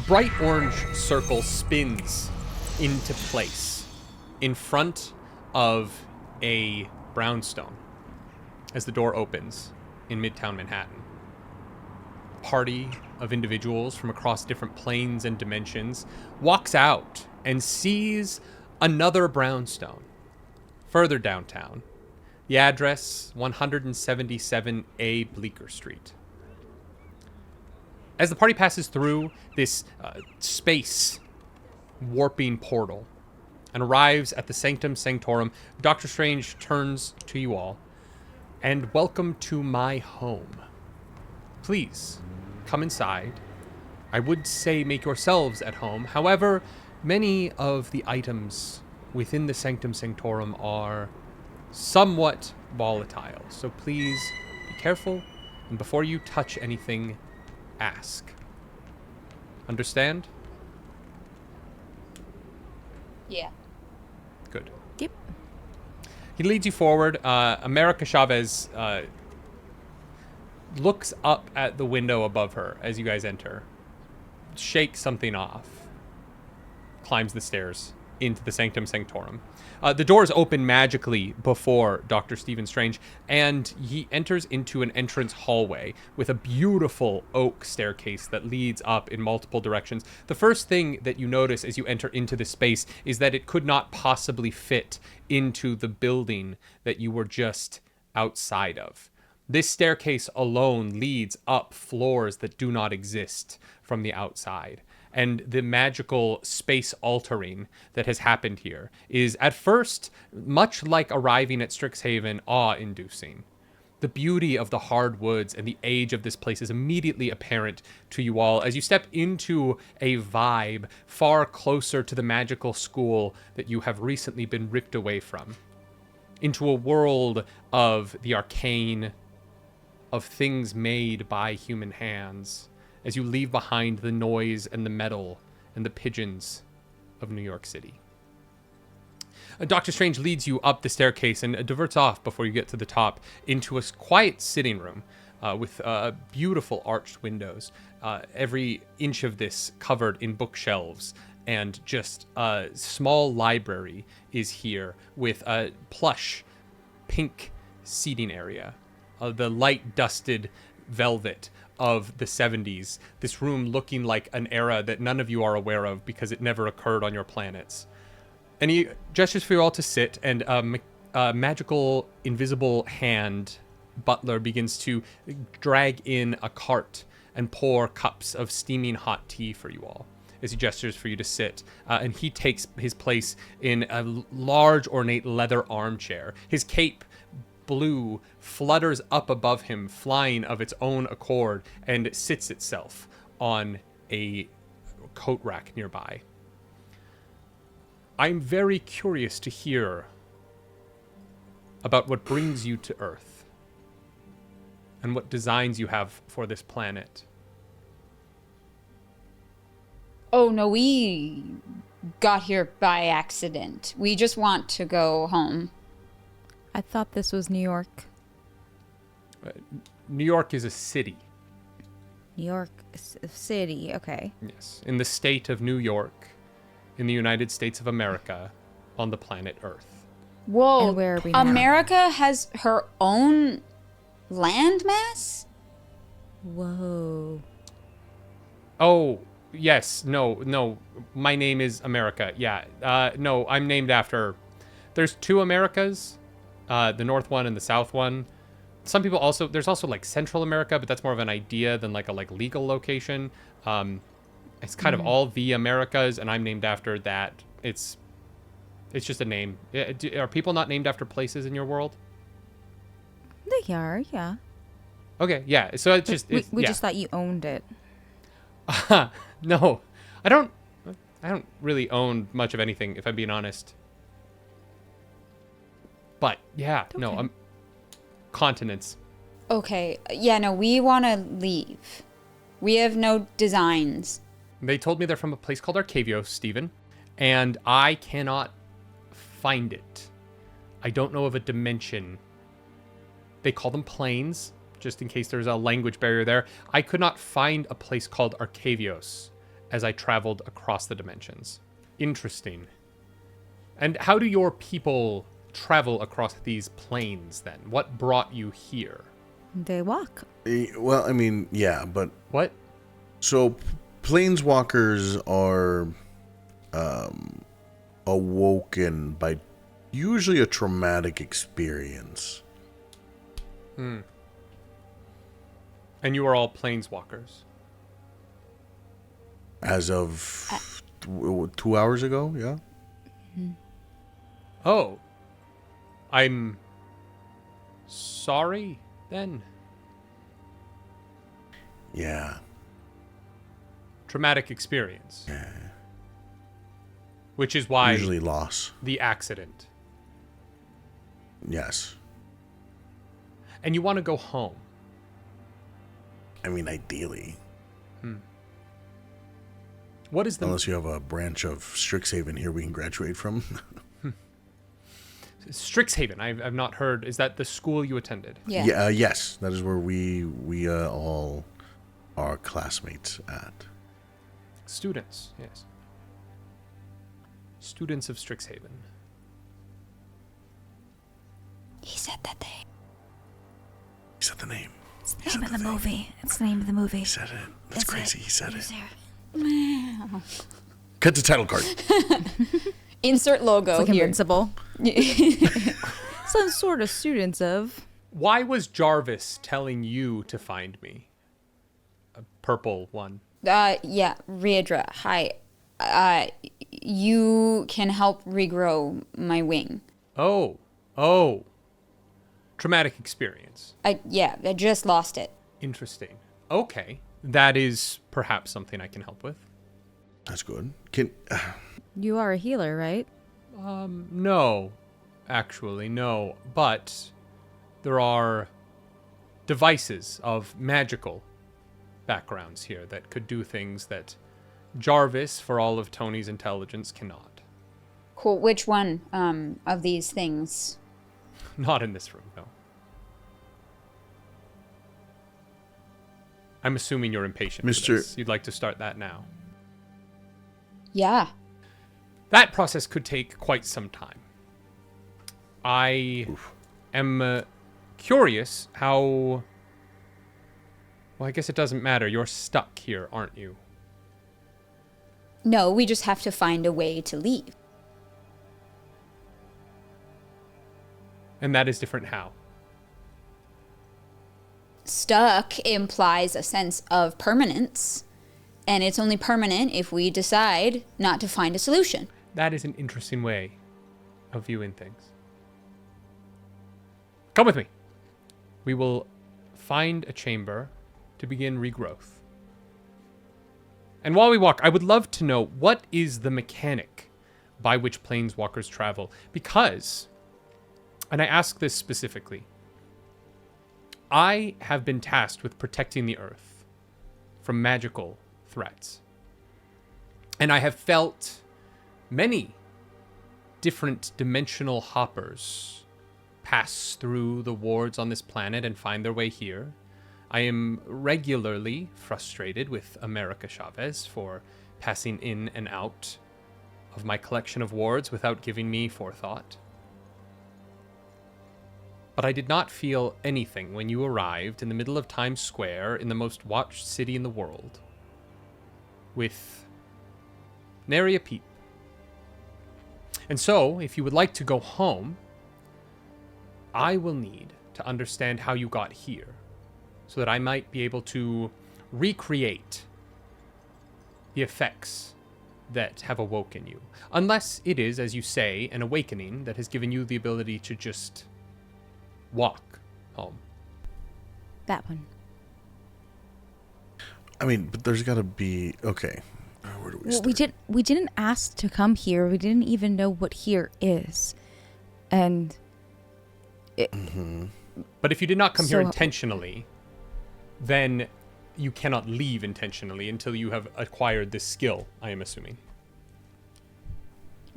bright orange circle spins into place in front of a brownstone as the door opens in Midtown Manhattan. A party of individuals from across different planes and dimensions walks out and sees another brownstone further downtown. The address, 177A Bleecker Street. As the party passes through this space warping portal and arrives at the Sanctum Sanctorum, Dr. Strange turns to you all. And welcome to my home. Please, come inside. I would say make yourselves at home. However, many of the items within the Sanctum Sanctorum are somewhat volatile. So please be careful, and before you touch anything, ask. Understand? Yeah. Good. Yep. He leads you forward. America Chavez looks up at the window above her as you guys enter, shakes something off, climbs the stairs into the Sanctum Sanctorum. The doors open magically before Dr. Stephen Strange, and he enters into an entrance hallway with a beautiful oak staircase that leads up in multiple directions. The first thing that you notice as you enter into this space is that it could not possibly fit into the building that you were just outside of. This staircase alone leads up floors that do not exist from the outside. And the magical space altering that has happened here is, at first, much like arriving at Strixhaven, awe-inducing. The beauty of the hardwoods and the age of this place is immediately apparent to you all as you step into a vibe far closer to the magical school that you have recently been ripped away from. Into a world of the arcane, of things made by human hands, as you leave behind the noise and the metal and the pigeons of New York City. Dr. Strange leads you up the staircase and diverts off before you get to the top into a quiet sitting room with beautiful arched windows. Every inch of this covered in bookshelves, and just a small library is here with a plush pink seating area. The light dusted velvet of the 70s, this room looking like an era that none of you are aware of because it never occurred on your planets. And he gestures for you all to sit, and a magical invisible hand butler begins to drag in a cart and pour cups of steaming hot tea for you all as he gestures for you to sit. And he takes his place in a large ornate leather armchair. His cape, blue, flutters up above him, flying of its own accord, and sits itself on a coat rack nearby. I'm very curious to hear about what brings you to Earth and what designs you have for this planet. Oh, no, we got here by accident. We just want to go home. I thought this was New York. New York is a city. New York City, okay. Yes, in the state of New York, in the United States of America, on the planet Earth. Whoa, And where are we now? America has her own landmass? Whoa. Oh, yes, no, my name is America, yeah. No, I'm named after... There's two Americas, the North one and the South one. Some people also... There's also, like, Central America, but that's more of an idea than, like, a legal location. It's kind of all the Americas, and I'm named after that. It's just a name. Are people not named after places in your world? They are, yeah. Okay, yeah. So it's just... We just thought you owned it. No, I don't really own much of anything, if I'm being honest. But, yeah, Okay. no, continents. Okay, yeah, no, we want to leave. We have no designs. They told me they're from a place called Arcasia, Stephen, and I cannot find it. I don't know of a dimension. They call them planes, just in case there's a language barrier there. I could not find a place called Arcavios, as I traveled across the dimensions. Interesting. And how do your people travel across these planes then? What brought you here? They walk. Well, I mean, yeah, but What? so planeswalkers are awoken by usually a traumatic experience. And you are all planeswalkers. As of 2 hours ago, yeah. Oh. I'm sorry then. Yeah. Traumatic experience. Which is why Usually loss. the accident. Yes. And you want to go home. I mean, ideally. What is the Unless you have a branch of Strixhaven here we can graduate from. Strixhaven? I've not heard. Is that the school you attended? Yeah. Yes. That is where we all are classmates at. Students, yes. Students of Strixhaven. He said that they. He said the name. It's the name of the movie. It's the name of the movie. He said it. That's crazy. He said it. There. Cut the title card. Insert logo It's like here. Invincible. Some sort of students of. Why was Jarvis telling you to find me? A purple one. Yeah, Rheadra, hi. You can help regrow my wing. Oh. Traumatic experience. I just lost it. Interesting. Okay. That is perhaps something I can help with. That's good. You are a healer, right? No. Actually, no. But there are devices of magical backgrounds here that could do things that Jarvis, for all of Tony's intelligence, cannot. Cool. Which one of these things? Not in this room, no. I'm assuming you're impatient for Mr. this. You'd like to start that now. Yeah. That process could take quite some time. I am curious how... Well, I guess it doesn't matter. You're stuck here, aren't you? No, we just have to find a way to leave. And that is different how? Stuck implies a sense of permanence, and it's only permanent if we decide not to find a solution. That is an interesting way of viewing things. Come with me. We will find a chamber to begin regrowth. And while we walk, I would love to know, what is the mechanic by which planeswalkers travel? Because, and I ask this specifically, I have been tasked with protecting the Earth from magical threats. And I have felt many different dimensional hoppers pass through the wards on this planet and find their way here. I am regularly frustrated with America Chavez for passing in and out of my collection of wards without giving me forethought. But I did not feel anything when you arrived in the middle of Times Square in the most watched city in the world, with nary a peep. And so, if you would like to go home, I will need to understand how you got here, so that I might be able to recreate the effects that have awoken you. Unless it is, as you say, an awakening that has given you the ability to just walk home. That one. I mean, but there's got to be... Okay. Where do we Well, start? we didn't ask to come here. We didn't even know what here is. And But if you did not come here So- intentionally, then you cannot leave intentionally until you have acquired this skill, I am assuming.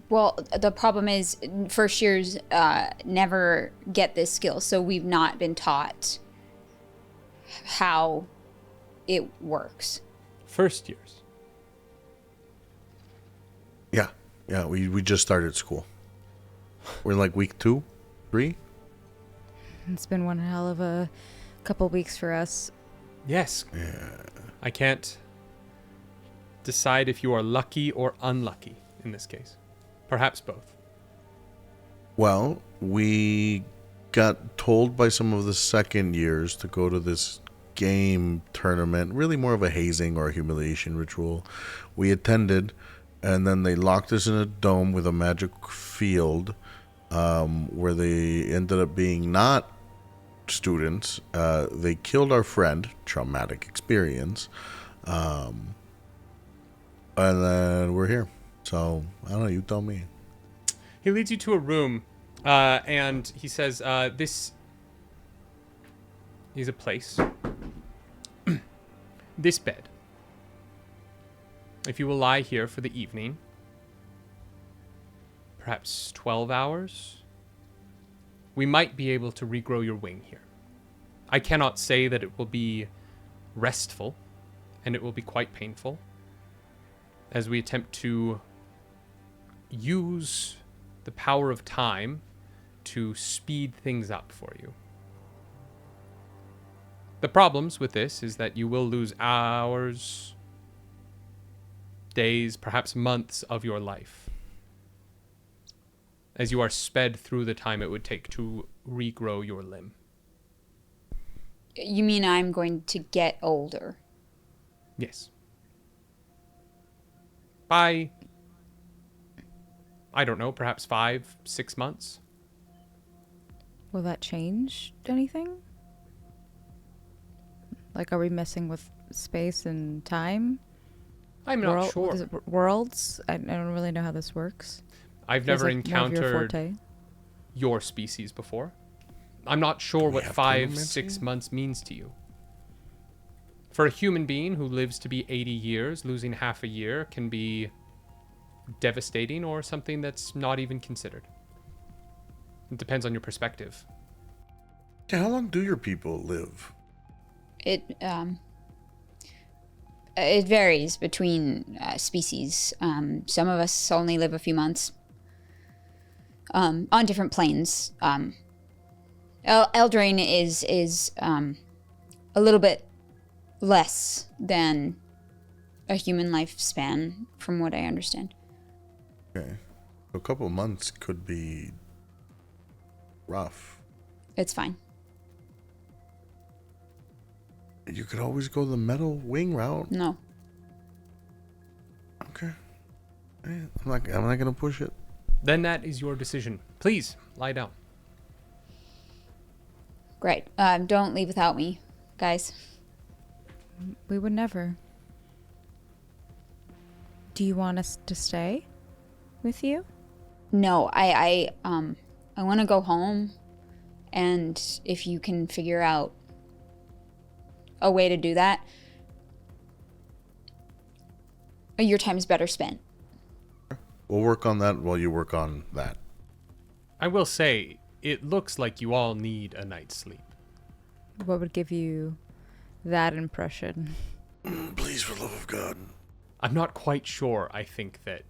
Well, the problem is first years never get this skill, so we've not been taught how it works. First years. Yeah, we just started school. We're in like week 2, 3. It's been one hell of a couple weeks for us. Yes. Yeah. I can't decide if you are lucky or unlucky in this case. Perhaps both. Well, we got told by some of the second years to go to this game tournament, really more of a hazing or a humiliation ritual. We attended, and then they locked us in a dome with a magic field, where they ended up being not students. They killed our friend, traumatic experience, and then we're here. So, I don't know, you tell me. He leads you to a room, and he says, this is a place. This bed. If you will lie here for the evening, perhaps 12 hours, we might be able to regrow your wing here. I cannot say that it will be restful, and it will be quite painful, as we attempt to use the power of time to speed things up for you. The problems with this is that you will lose hours, days, perhaps months of your life, as you are sped through the time it would take to regrow your limb. You mean I'm going to get older? Yes. By, I don't know, perhaps 5-6 months. Will that change anything? Like, are we messing with space and time? I'm not sure. Is it worlds? I don't really know how this works. I've Feels never like more of your encountered forte. your species before. I'm not sure what have 5-6 months means to you. For a human being who lives to be 80 years, losing half a year can be devastating or something that's not even considered. It depends on your perspective. Yeah, how long do your people live? It varies between species. Some of us only live a few months. On different planes. Eldraine is a little bit less than a human lifespan, from what I understand. Okay. A couple of months could be rough. It's fine. You could always go the metal wing route. No. Okay. I'm not gonna push it. Then that is your decision. Please, lie down. Great. Don't leave without me, guys. We would never. Do you want us to stay with you? No, I want to go home, and if you can figure out a way to do that, your time is better spent. We'll work on that while you work on that. I will say, it looks like you all need a night's sleep. What would give you that impression? Please, for the love of God. I'm not quite sure I think that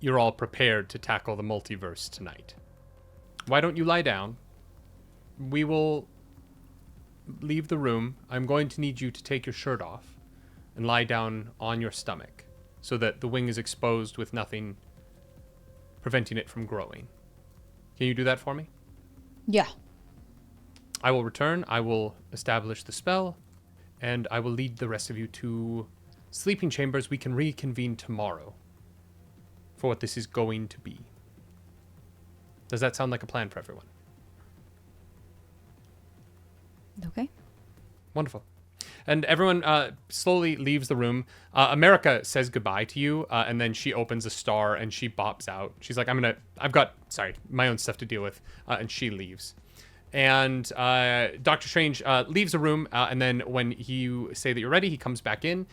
you're all prepared to tackle the multiverse tonight. Why don't you lie down? We will leave the room. I'm going to need you to take your shirt off and lie down on your stomach so that the wing is exposed with nothing preventing it from growing. Can you do that for me? Yeah. I will return, I will establish the spell, and I will lead the rest of you to sleeping chambers. We can reconvene tomorrow for what this is going to be. Does that sound like a plan for everyone? Okay. Wonderful. And everyone slowly leaves the room. America says goodbye to you, and then she opens a star and she bops out. She's like, I've got my own stuff to deal with, and she leaves. And Doctor Strange leaves the room, and then when you say that you're ready, he comes back in.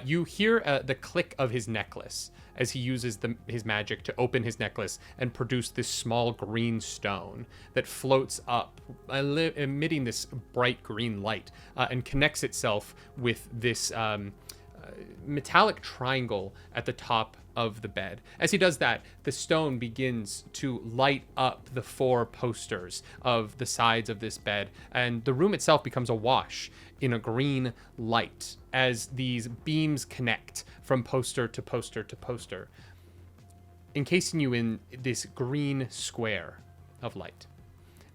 You hear the click of his necklace as he uses his magic to open his necklace and produce this small green stone that floats up, emitting this bright green light, and connects itself with this metallic triangle at the top of the bed. As he does that, the stone begins to light up the 4 posters of the sides of this bed, and the room itself becomes awash in a green light as these beams connect from poster to poster to poster, encasing you in this green square of light.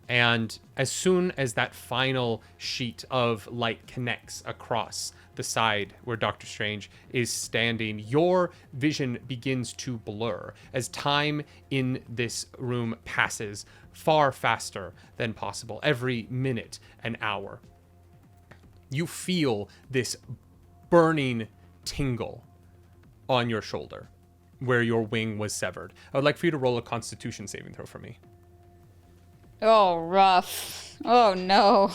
And as soon as that final sheet of light connects across the side where Doctor Strange is standing, your vision begins to blur as time in this room passes far faster than possible, every minute an hour. You feel this burning tingle on your shoulder where your wing was severed. I would like for you to roll a Constitution saving throw for me. Oh, rough. Oh, no.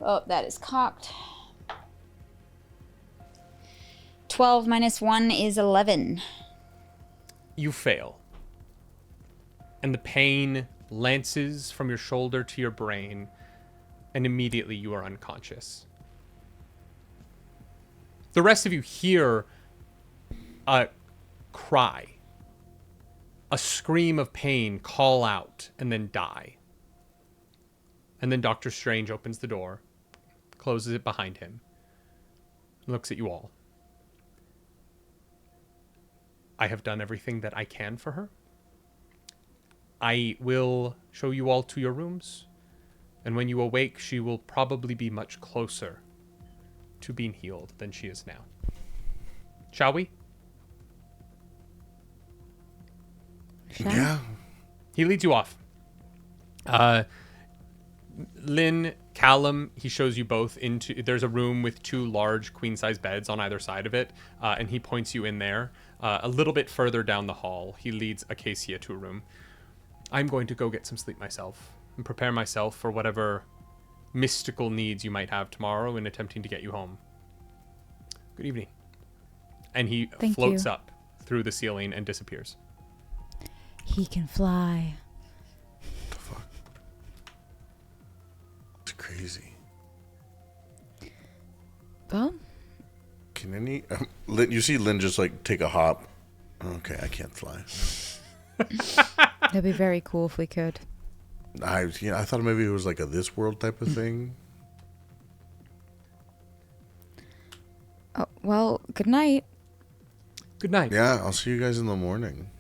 Oh, that is cocked. 12 minus 1 is 11. You fail. And the pain lances from your shoulder to your brain, and immediately you are unconscious. The rest of you hear a cry, a scream of pain call out, and then die. And then Doctor Strange opens the door, closes it behind him, looks at you all. I have done everything that I can for her. I will show you all to your rooms, and when you awake, she will probably be much closer to being healed than she is now. Shall we? Yeah. He leads you off. Lynn, Callum, he shows you both into... There's a room with 2 large queen-size beds on either side of it, and he points you in there. A little bit further down the hall, he leads Acasia to a room. I'm going to go get some sleep myself and prepare myself for whatever mystical needs you might have tomorrow in attempting to get you home. Good evening. And he floats up through the ceiling and disappears. He can fly. What the fuck? It's crazy. Well, Can any... Lynn, you see Lynn just like take a hop. Okay, I can't fly. that'd be very cool if we could. I thought maybe it was like a this world type of thing. Oh, well, good night. Good night. Yeah, I'll see you guys in the morning.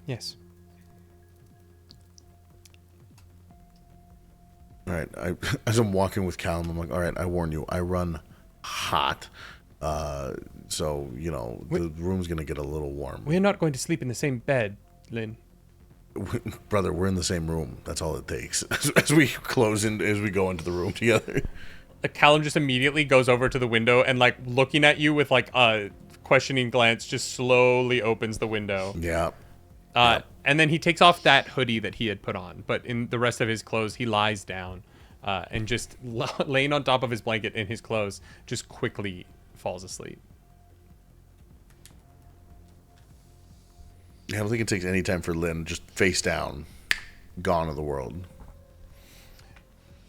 Yes. All right. As I'm walking with Callum, I'm like, all right, I warn you, I run hot. So, the room's going to get a little warm. We're not going to sleep in the same bed, Lynn. Brother, we're in the same room. That's all it takes. As we go into the room together. Callum just immediately goes over to the window and, looking at you with, a questioning glance, just slowly opens the window. Yeah. And then he takes off that hoodie that he had put on. But in the rest of his clothes, he lies down and just laying on top of his blanket in his clothes, just quickly falls asleep. I don't think it takes any time for Lynn. Just face down. Gone of the world.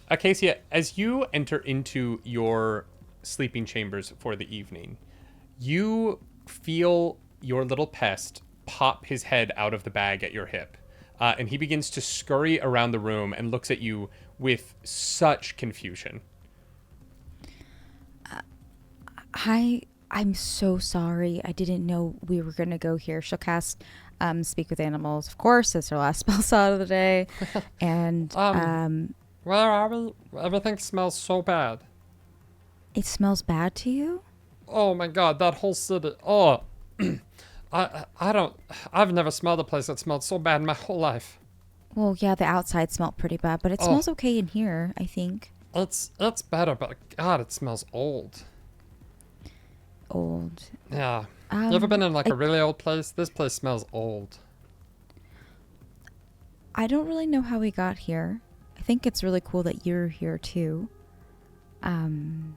Acacia, as you enter into your sleeping chambers for the evening, you feel your little pest pop his head out of the bag at your hip. And he begins to scurry around the room and looks at you with such confusion. Hi, I'm so sorry. I didn't know we were going to go here. She'll cast Speak with Animals, of course. It's her last spell slot of the day. And Where are we? Everything smells so bad. it smells bad to you? Oh my god, that whole city. Oh, I've never smelled a place that smelled so bad in my whole life. Well, yeah, the outside smelled pretty bad, but it smells okay in here, I think. It's better, but god, it smells old. Old. Yeah. You ever been in a really old place? This place smells old. I don't really know how we got here. I think it's really cool that you're here too. I'm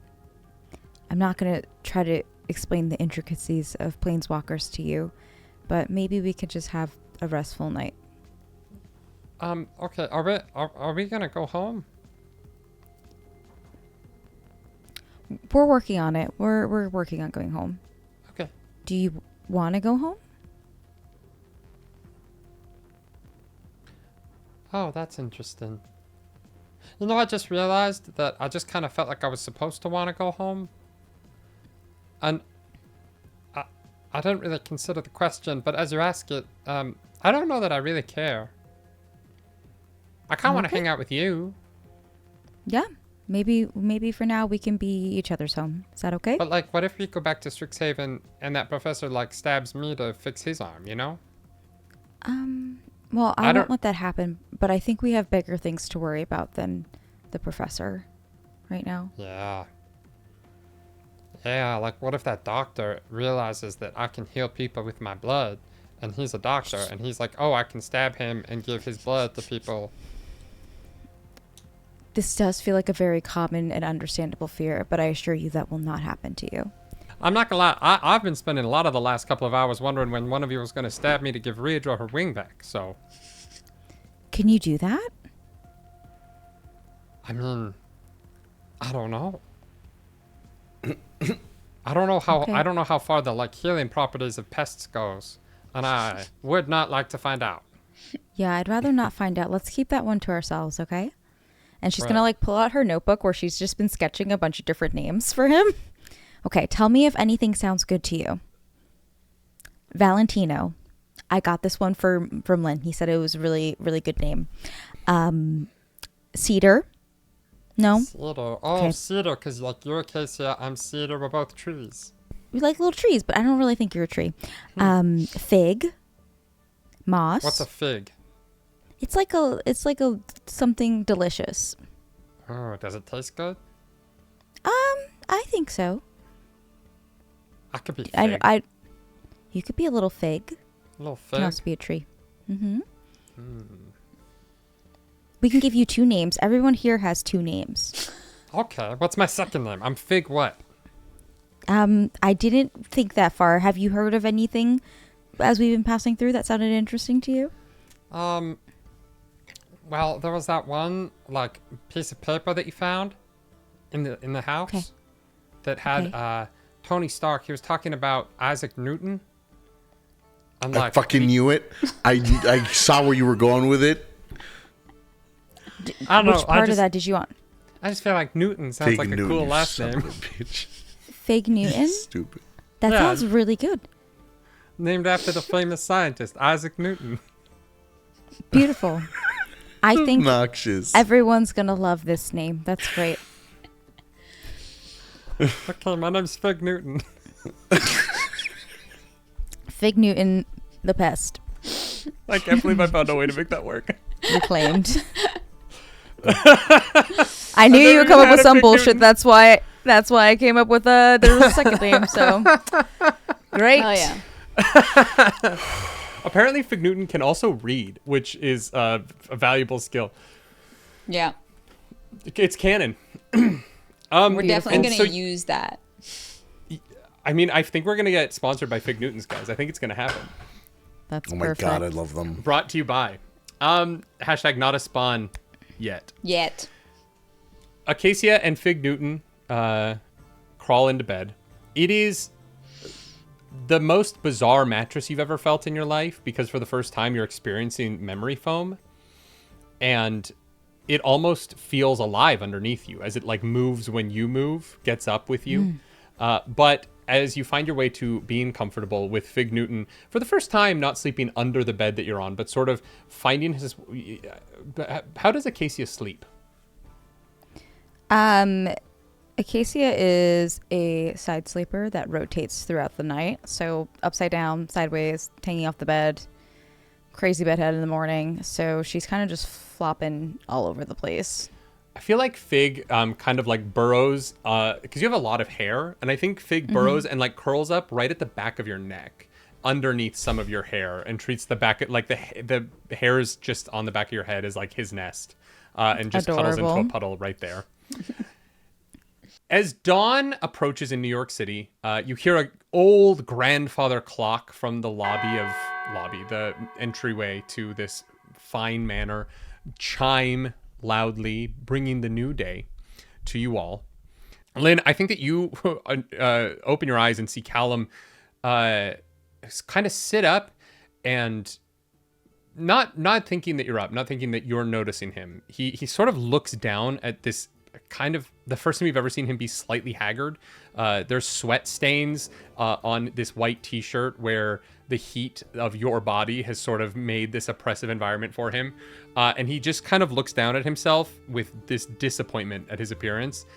not going to try to explain the intricacies of planeswalkers to you, but maybe we could just have a restful night Okay, are we gonna go home? We're working on it. We're working on going home. Okay. Do you want to go home? Oh, that's interesting. You know, I just realized that I just kind of felt like I was supposed to want to go home. And I didn't really consider the question, but as you ask it, I don't know that I really care. I kind of want to Okay. hang out with you. Yeah. Maybe for now we can be each other's home. Is that okay? But, like, what if we go back to Strixhaven and that professor, like, stabs me to fix his arm, you know? Well, I I don't- won't let that happen, but I think we have bigger things to worry about than the professor right now. Yeah. Yeah, like, what if that doctor realizes that I can heal people with my blood, and he's a doctor, and he's like, oh, I can stab him and give his blood to people. This does feel like a very common and understandable fear, but I assure you that will not happen to you. I'm not gonna lie, I've been spending a lot of the last couple of hours wondering when one of you was gonna stab me to give Rheadra her wing back, so... Can you do that? I mean... I don't know. I don't know how far the, like, healing properties of pests goes, and I would not like to find out. Yeah, I'd rather not find out. Let's keep that one to ourselves, okay? And she's Right. gonna like pull out her notebook where she's just been sketching a bunch of different names for him. Okay, tell me if anything sounds good to you. Valentino. I got this one from Lynn. He said it was a really, really good name. Cedar. No? Cedar. Oh, Okay. cedar, because, like, you're Acasia, I'm cedar, we're both trees. We like little trees, but I don't really think you're a tree. Fig. Moss. What's a fig? It's like a something delicious. Oh, does it taste good? I think so. I could be fig. You could be a little fig. A little Can fig. also be a tree. Mm-hmm. We can give you two names. Everyone here has two names. Okay, what's my second name? I'm Fig what? I didn't think that far. Have you heard of anything as we've been passing through that sounded interesting to you? Well, there was that one, like, piece of paper that you found in the house Okay. that had, Okay. Tony Stark. He was talking about Isaac Newton. And, I like, fucking knew it. I saw where you were going with it. I don't know. Which part of that did you want? I just feel like Newton sounds Fig like Newton, a cool you last son name. of a bitch. Fig Newton? Stupid. That Yeah. sounds really good. Named after the famous scientist, Isaac Newton. Beautiful. I think Noxious. everyone's going to love this name. That's great. Okay, my name's Fig Newton. Fig Newton, the pest. I can't believe I found a way to make that work. Reclaimed. I knew you would come up with some bullshit. That's why I came up with there was a second name. So great. Oh yeah. Apparently, Fig Newton can also read, which is a valuable skill. Yeah. It's canon. We're definitely and going so- to use that. I mean, I think we're gonna get sponsored by Fig Newtons, guys. I think it's gonna happen. That's Oh my perfect. god, I love them. Brought to you by hashtag not a spawn yet. Yet. Acasia and Fig Newton crawl into bed. It is the most bizarre mattress you've ever felt in your life, because for the first time you're experiencing memory foam, and it almost feels alive underneath you as it like moves when you move, gets up with you. But as you find your way to being comfortable with Fig Newton, for the first time not sleeping under the bed that you're on, but sort of finding his... How does Acacia sleep? Acacia is a side sleeper that rotates throughout the night. So upside down, sideways, hanging off the bed, crazy bedhead in the morning. So she's kind of just flopping all over the place. I feel like Fig kind of like burrows, because you have a lot of hair, and I think Fig burrows and like curls up right at the back of your neck, underneath some of your hair, and treats the back, like the hairs just on the back of your head is like his nest, and just cuddles into a Adorable. puddle right there. As dawn approaches in New York City, you hear an old grandfather clock from the the entryway to this fine manner chime loudly, bringing the new day to you all. Lynn, I think that you open your eyes and see Callum kind of sit up and not thinking that you're up, not thinking that you're noticing him. He sort of looks down at this kind of the first time you've ever seen him be slightly haggard. There's sweat stains on this white t-shirt where the heat of your body has sort of made this oppressive environment for him. And he just kind of looks down at himself with this disappointment at his appearance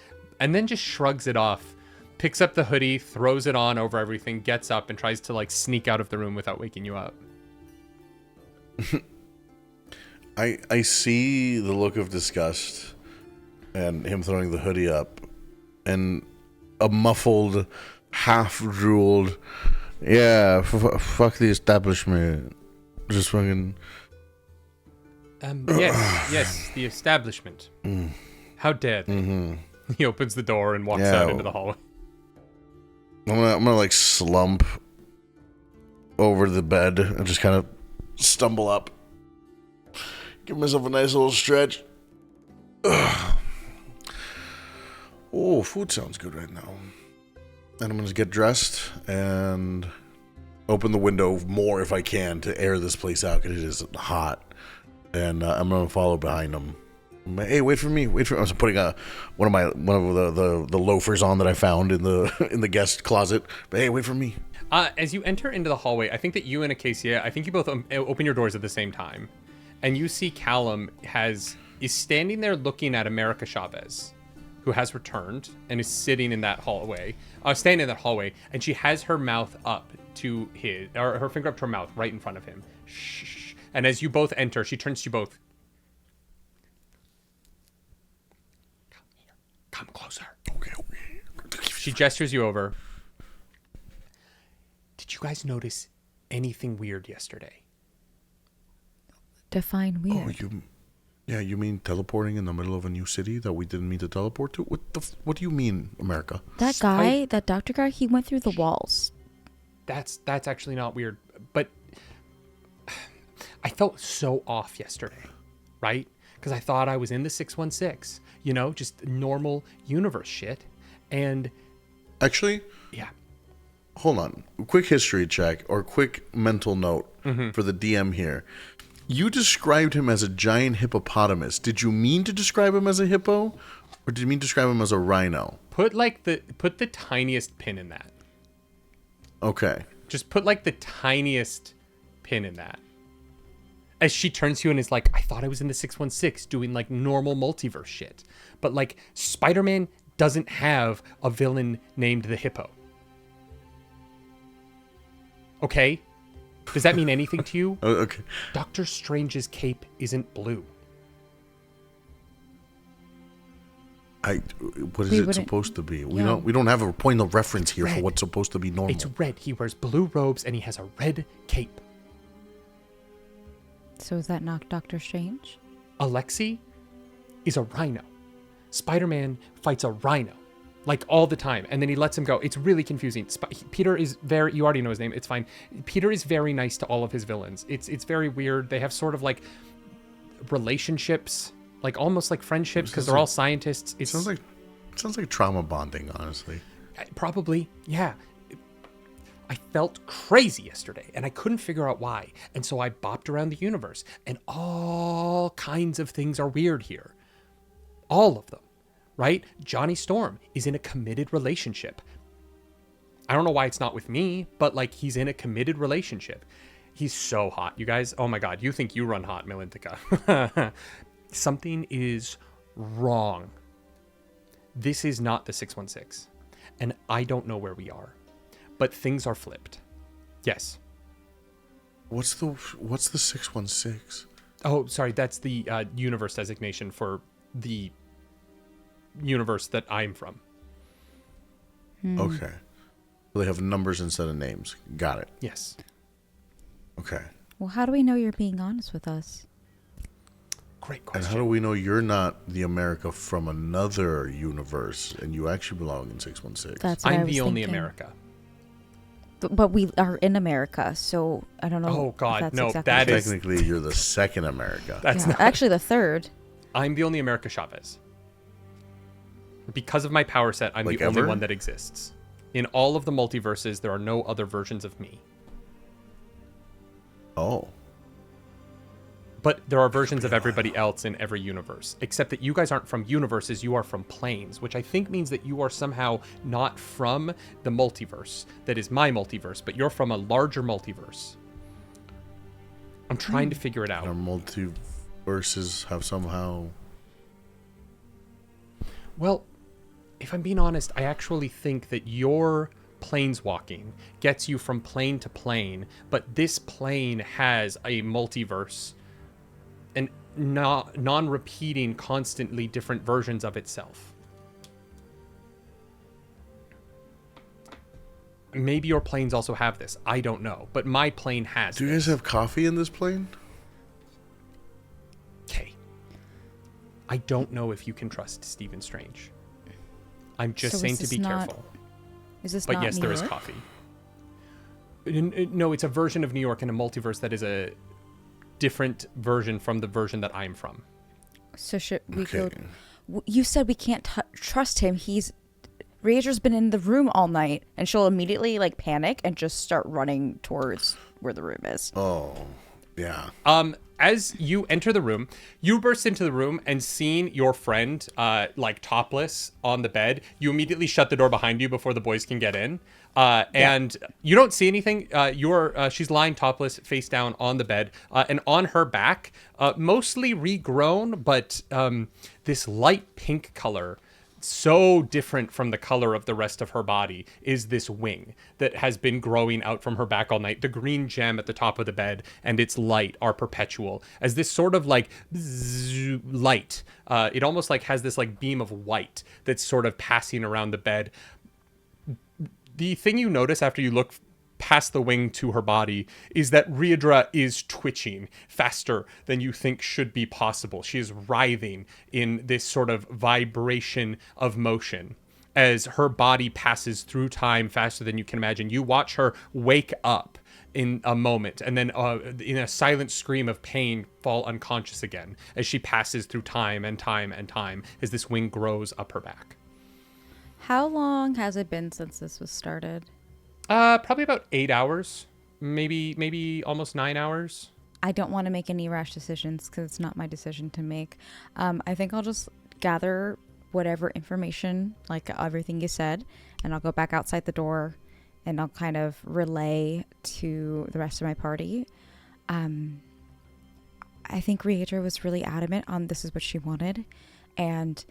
and then just shrugs it off, picks up the hoodie, throws it on over everything, gets up and tries to like sneak out of the room without waking you up. I see the look of disgust and him throwing the hoodie up and a muffled, half-drooled, yeah, fuck the establishment. Just fucking... Yes, the establishment. How dare they? Mm-hmm. He opens the door and walks out into the hallway. I'm gonna like slump over the bed and just kind of stumble up. Give myself a nice little stretch. Ugh. Oh, food sounds good right now. And I'm gonna get dressed and open the window more if I can to air this place out because it is hot. And I'm gonna follow behind him. Hey, wait for me! I was putting one of the loafers on that I found in the guest closet. But hey, wait for me! As you enter into the hallway, I think that you and Acasia, I think you both open your doors at the same time, and you see Callum is standing there looking at America Chavez, who has returned and is sitting in that hallway, standing in that hallway, and she has her mouth up to her finger up to her mouth, right in front of him. Shh. And as you both enter, she turns to you both. Come closer. Okay. She gestures you over. Did you guys notice anything weird yesterday? Define weird. Oh, you mean teleporting in the middle of a new city that we didn't mean to teleport to? What do you mean, America? That guy, that doctor guy, he went through the walls. That's actually not weird, but I felt so off yesterday, right? Because I thought I was in the 616, just normal universe shit. And actually, yeah. Hold on. Quick history check or quick mental note for the DM here. You described him as a giant hippopotamus. Did you mean to describe him as a hippo, or did you mean to describe him as a rhino? Put the tiniest pin in that. Okay. Just put like the tiniest pin in that. As she turns to you and is like, I thought I was in the 616 doing like normal multiverse shit. But like Spider-Man doesn't have a villain named the Hippo. Okay? Does that mean anything to you? Oh, okay. Doctor Strange's cape isn't blue. What is it supposed to be? We don't have a point of reference here for what's supposed to be normal. It's red. He wears blue robes and he has a red cape. So is that not Doctor Strange? Alexei is a rhino. Spider-Man fights a rhino, like all the time, and then he lets him go. It's really confusing. Peter is you already know his name. It's fine. Peter is very nice to all of his villains. It's very weird. They have sort of like relationships, like almost like friendships, because they're all scientists. It sounds like trauma bonding, honestly. Probably, yeah. I felt crazy yesterday, and I couldn't figure out why. And so I bopped around the universe, and all kinds of things are weird here. All of them, right? Johnny Storm is in a committed relationship. I don't know why it's not with me, but like he's in a committed relationship. He's so hot, you guys. Oh my God, you think you run hot, Milintica. Something is wrong. This is not the 616, and I don't know where we are. But things are flipped. Yes. What's the 616? Oh, sorry. That's the universe designation for the universe that I'm from. Okay. They have numbers instead of names. Got it. Yes. Okay. Well, how do we know you're being honest with us? Great question. And how do we know you're not the America from another universe and you actually belong in 616? That's what I I'm was the only thinking. America. But we are in America, so I don't know. Oh, God, if that's no, exactly that is- Technically, you're the second America. That's not. actually the third. I'm the only America Chavez. Because of my power set, I'm Like the only ever? one that exists. In all of the multiverses, there are no other versions of me. Oh. But there are versions of everybody else in every universe. Except that you guys aren't from universes, you are from planes, which I think means that you are somehow not from the multiverse that is my multiverse, but you're from a larger multiverse. I'm trying to figure it out. Our multiverses have somehow... Well, if I'm being honest, I actually think that your planeswalking gets you from plane to plane, but this plane has a multiverse and non-repeating, constantly different versions of itself. Maybe your planes also have this. I don't know, but my plane has Do you this. guys have coffee in this plane? Okay. I don't know if you can trust Stephen Strange. I'm just So saying is to this be not- careful. Is this But not yes, New there is York? coffee. No, it's a version of New York in a multiverse that is a different version from the version that I'm from. So should we Okay. go? You said we can't trust him. Rheadra's been in the room all night, and she'll immediately like panic and just start running towards where the room is. Oh, yeah. As you enter the room, you burst into the room and seeing your friend like topless on the bed, you immediately shut the door behind you before the boys can get in. And you don't see anything. She's lying topless, face down on the bed, and on her back, mostly regrown, but this light pink color, so different from the color of the rest of her body, is this wing that has been growing out from her back all night. The green gem at the top of the bed and its light are perpetual as this sort of like light. It almost like has this like beam of white that's sort of passing around the bed. The thing you notice after you look past the wing to her body is that Rheadra is twitching faster than you think should be possible. She is writhing in this sort of vibration of motion as her body passes through time faster than you can imagine. You watch her wake up in a moment and then in a silent scream of pain fall unconscious again as she passes through time and time and time as this wing grows up her back. How long has it been since this was started? Probably about 8 hours, maybe almost 9 hours. I don't want to make any rash decisions because it's not my decision to make. I think I'll just gather whatever information, like everything you said, and I'll go back outside the door and I'll kind of relay to the rest of my party. I think Rheadra was really adamant on this is what she wanted, and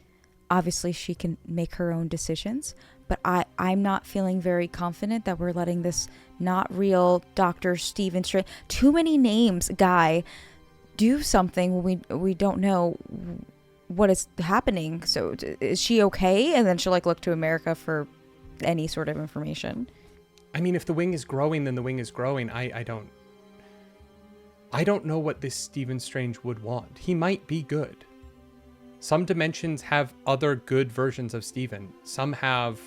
obviously she can make her own decisions, but I'm not feeling very confident that we're letting this not real Dr. Stephen Strange, too many names guy, do something when we don't know what is happening. So is she okay? And then she'll like look to America for any sort of information. I mean, if the wing is growing, then the wing is growing. I don't know what this Stephen Strange would want. He might be good. Some dimensions have other good versions of Stephen. Some have...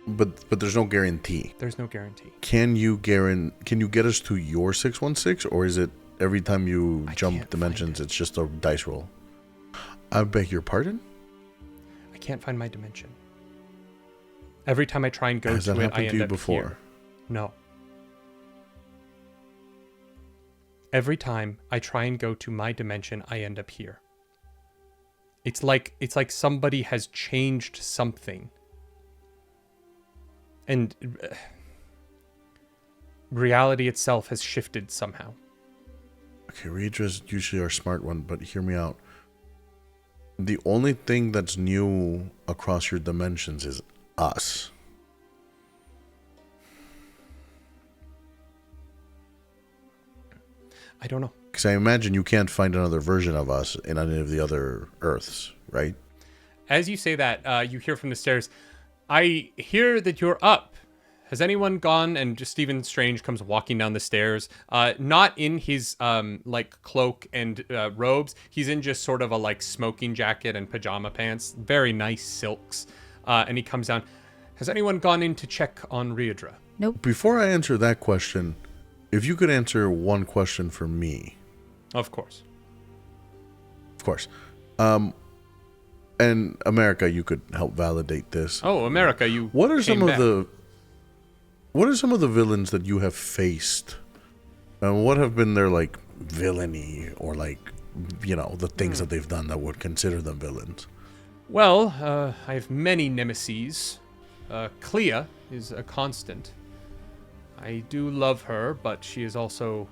But there's no guarantee. There's no guarantee. Can you get us to your 616, or is it every time you I jump can't dimensions, find it. it's just a dice roll? I beg your pardon? I can't find my dimension. Every time I try and go Has to that it, I happened to end you up before? here. No. Every time I try and go to my dimension, I end up here. It's like somebody has changed something. And reality itself has shifted somehow. Okay, Rheadra's usually our smart one, but hear me out. The only thing that's new across your dimensions is us. I don't know. Because I imagine you can't find another version of us in any of the other Earths, right? As you say that, you hear from the stairs, I hear that you're up. Has anyone gone? And just Stephen Strange comes walking down the stairs, not in his like cloak and robes. He's in just sort of a like smoking jacket and pajama pants, very nice silks. And he comes down. Has anyone gone in to check on Rheadra? Nope. Before I answer that question, if you could answer one question for me. Of course. Of course. And America, you could help validate this. Oh, America, you What are came some back. of the villains that you have faced? And what have been their like villainy or like the things that they've done that would consider them villains? Well, I have many nemeses. Clea is a constant. I do love her, but she is also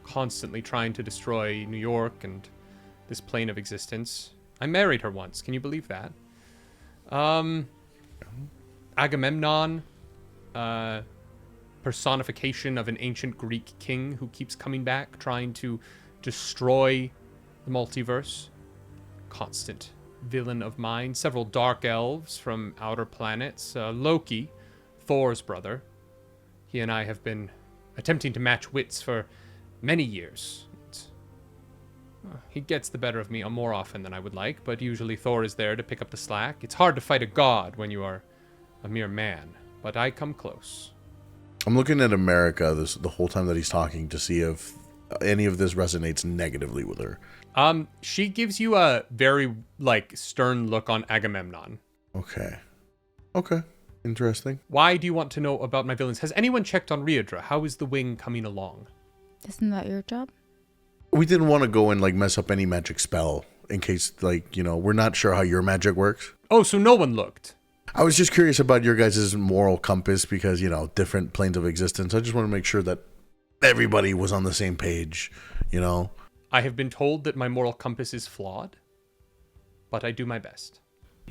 constantly trying to destroy New York and this plane of existence. I married her once. Can you believe that? Agamemnon, personification of an ancient Greek king who keeps coming back, trying to destroy the multiverse. Constant villain of mine. Several dark elves from outer planets. Loki, Thor's brother. He and I have been attempting to match wits for many years. He gets the better of me more often than I would like, but usually Thor is there to pick up the slack. It's hard to fight a god when you are a mere man, but I come close. I'm looking at America the whole time that he's talking to see if any of this resonates negatively with her. She gives you a very, stern look on Agamemnon. Okay. Interesting. Why do you want to know about my villains? Has anyone checked on Rheadra? How is the wing coming along? Isn't that your job? We didn't want to go and mess up any magic spell in case we're not sure how your magic works. Oh, so no one looked. I was just curious about your guys' moral compass because, different planes of existence. I just want to make sure that everybody was on the same page, I have been told that my moral compass is flawed, but I do my best.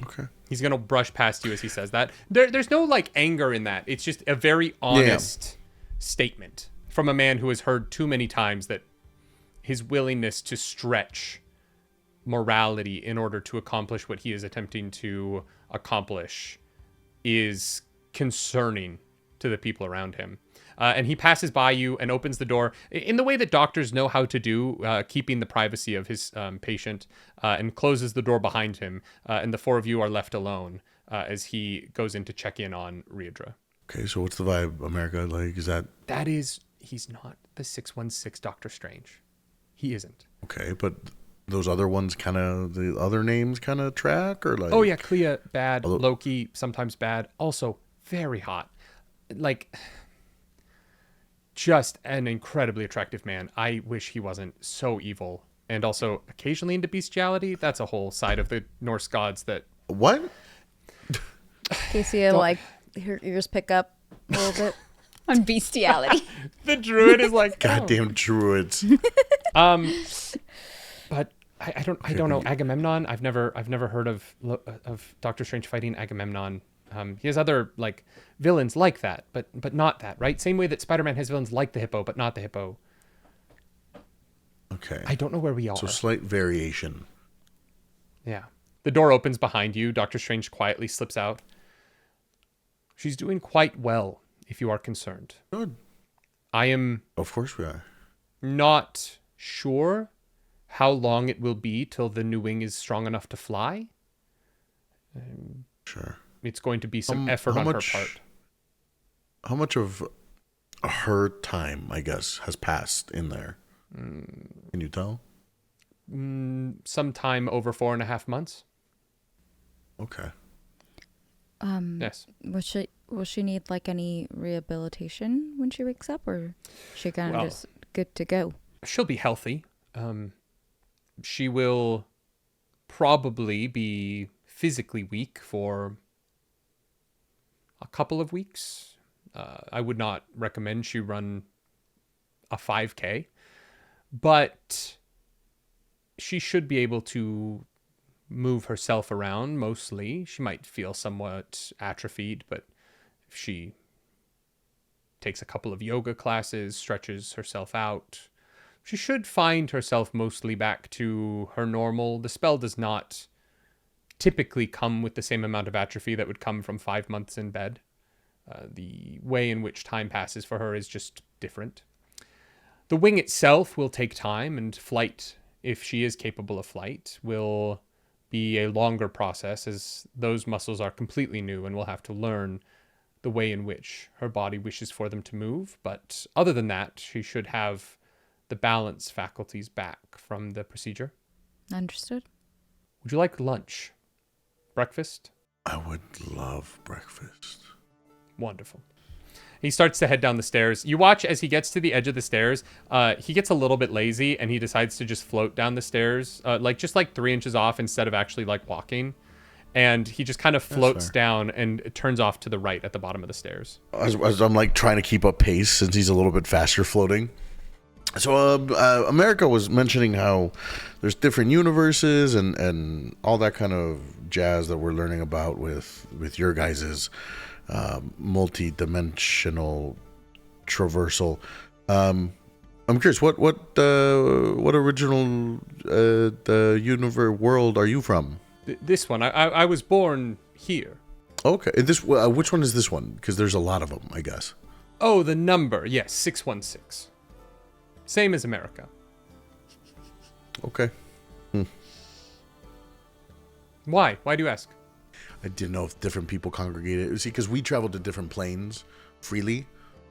Okay. He's going to brush past you as he says that. There's no, anger in that. It's just a very honest statement from a man who has heard too many times that his willingness to stretch morality in order to accomplish what he is attempting to accomplish is concerning to the people around him. And he passes by you and opens the door in the way that doctors know how to do, keeping the privacy of his patient, and closes the door behind him. And the four of you are left alone as he goes in to check in on Rheadra. Okay, so what's the vibe, America? Is that... He's not the 616 Doctor Strange. He isn't. Okay, but those other ones the other names kind of track or Oh yeah, Clea, bad. Loki, sometimes bad. Also, very hot. Just an incredibly attractive man. I wish he wasn't so evil. And also, occasionally into bestiality. That's a whole side of the Norse gods that... What? Acasia, your ears pick up a little bit. On bestiality. The druid is like... Goddamn druids. But I don't know Agamemnon. I've never heard of Doctor Strange fighting Agamemnon. He has other villains like that, but not that, right? Same way that Spider-Man has villains like the hippo, but not the hippo. Okay. I don't know where we are. So slight variation. Yeah. The door opens behind you. Doctor Strange quietly slips out. She's doing quite well, if you are concerned. Good. I am... Of course we are. Not sure how long it will be till the new wing is strong enough to fly. Sure. It's going to be some effort on her part. How much of her time, I guess, has passed in there? Can you tell? Sometime over 4.5 months. Okay. Yes. Will she need any rehabilitation when she wakes up, or is she kind of just good to go? She'll be healthy. She will probably be physically weak for a couple of weeks. I would not recommend she run a 5K, but she should be able to move herself around mostly. She might feel somewhat atrophied, but if she takes a couple of yoga classes, stretches herself out, she should find herself mostly back to her normal. The spell does not typically come with the same amount of atrophy that would come from 5 months in bed. The way in which time passes for her is just different. The wing itself will take time, and flight, if she is capable of flight, will be a longer process, as those muscles are completely new and will have to learn the way in which her body wishes for them to move. But other than that, she should have the balance faculties back from the procedure. Understood. Would you like lunch? Breakfast? I would love breakfast. Wonderful. He starts to head down the stairs. You watch as he gets to the edge of the stairs. He gets a little bit lazy and he decides to just float down the stairs, like 3 inches off instead of actually like walking. And he just kind of floats down and turns off to the right at the bottom of the stairs. As I'm like trying to keep up pace since he's a little bit faster floating. So America was mentioning how there's different universes and all that kind of jazz that we're learning about with your guys's multi-dimensional traversal. I'm curious, what original the universe world are you from? This one. I was born here. Okay, this which one is this one? Because there's a lot of them, I guess. Oh, the number. Yes, 616. Same as America. Okay. Why? Why do you ask? I didn't know if different people congregated. See, because we travel to different planes freely.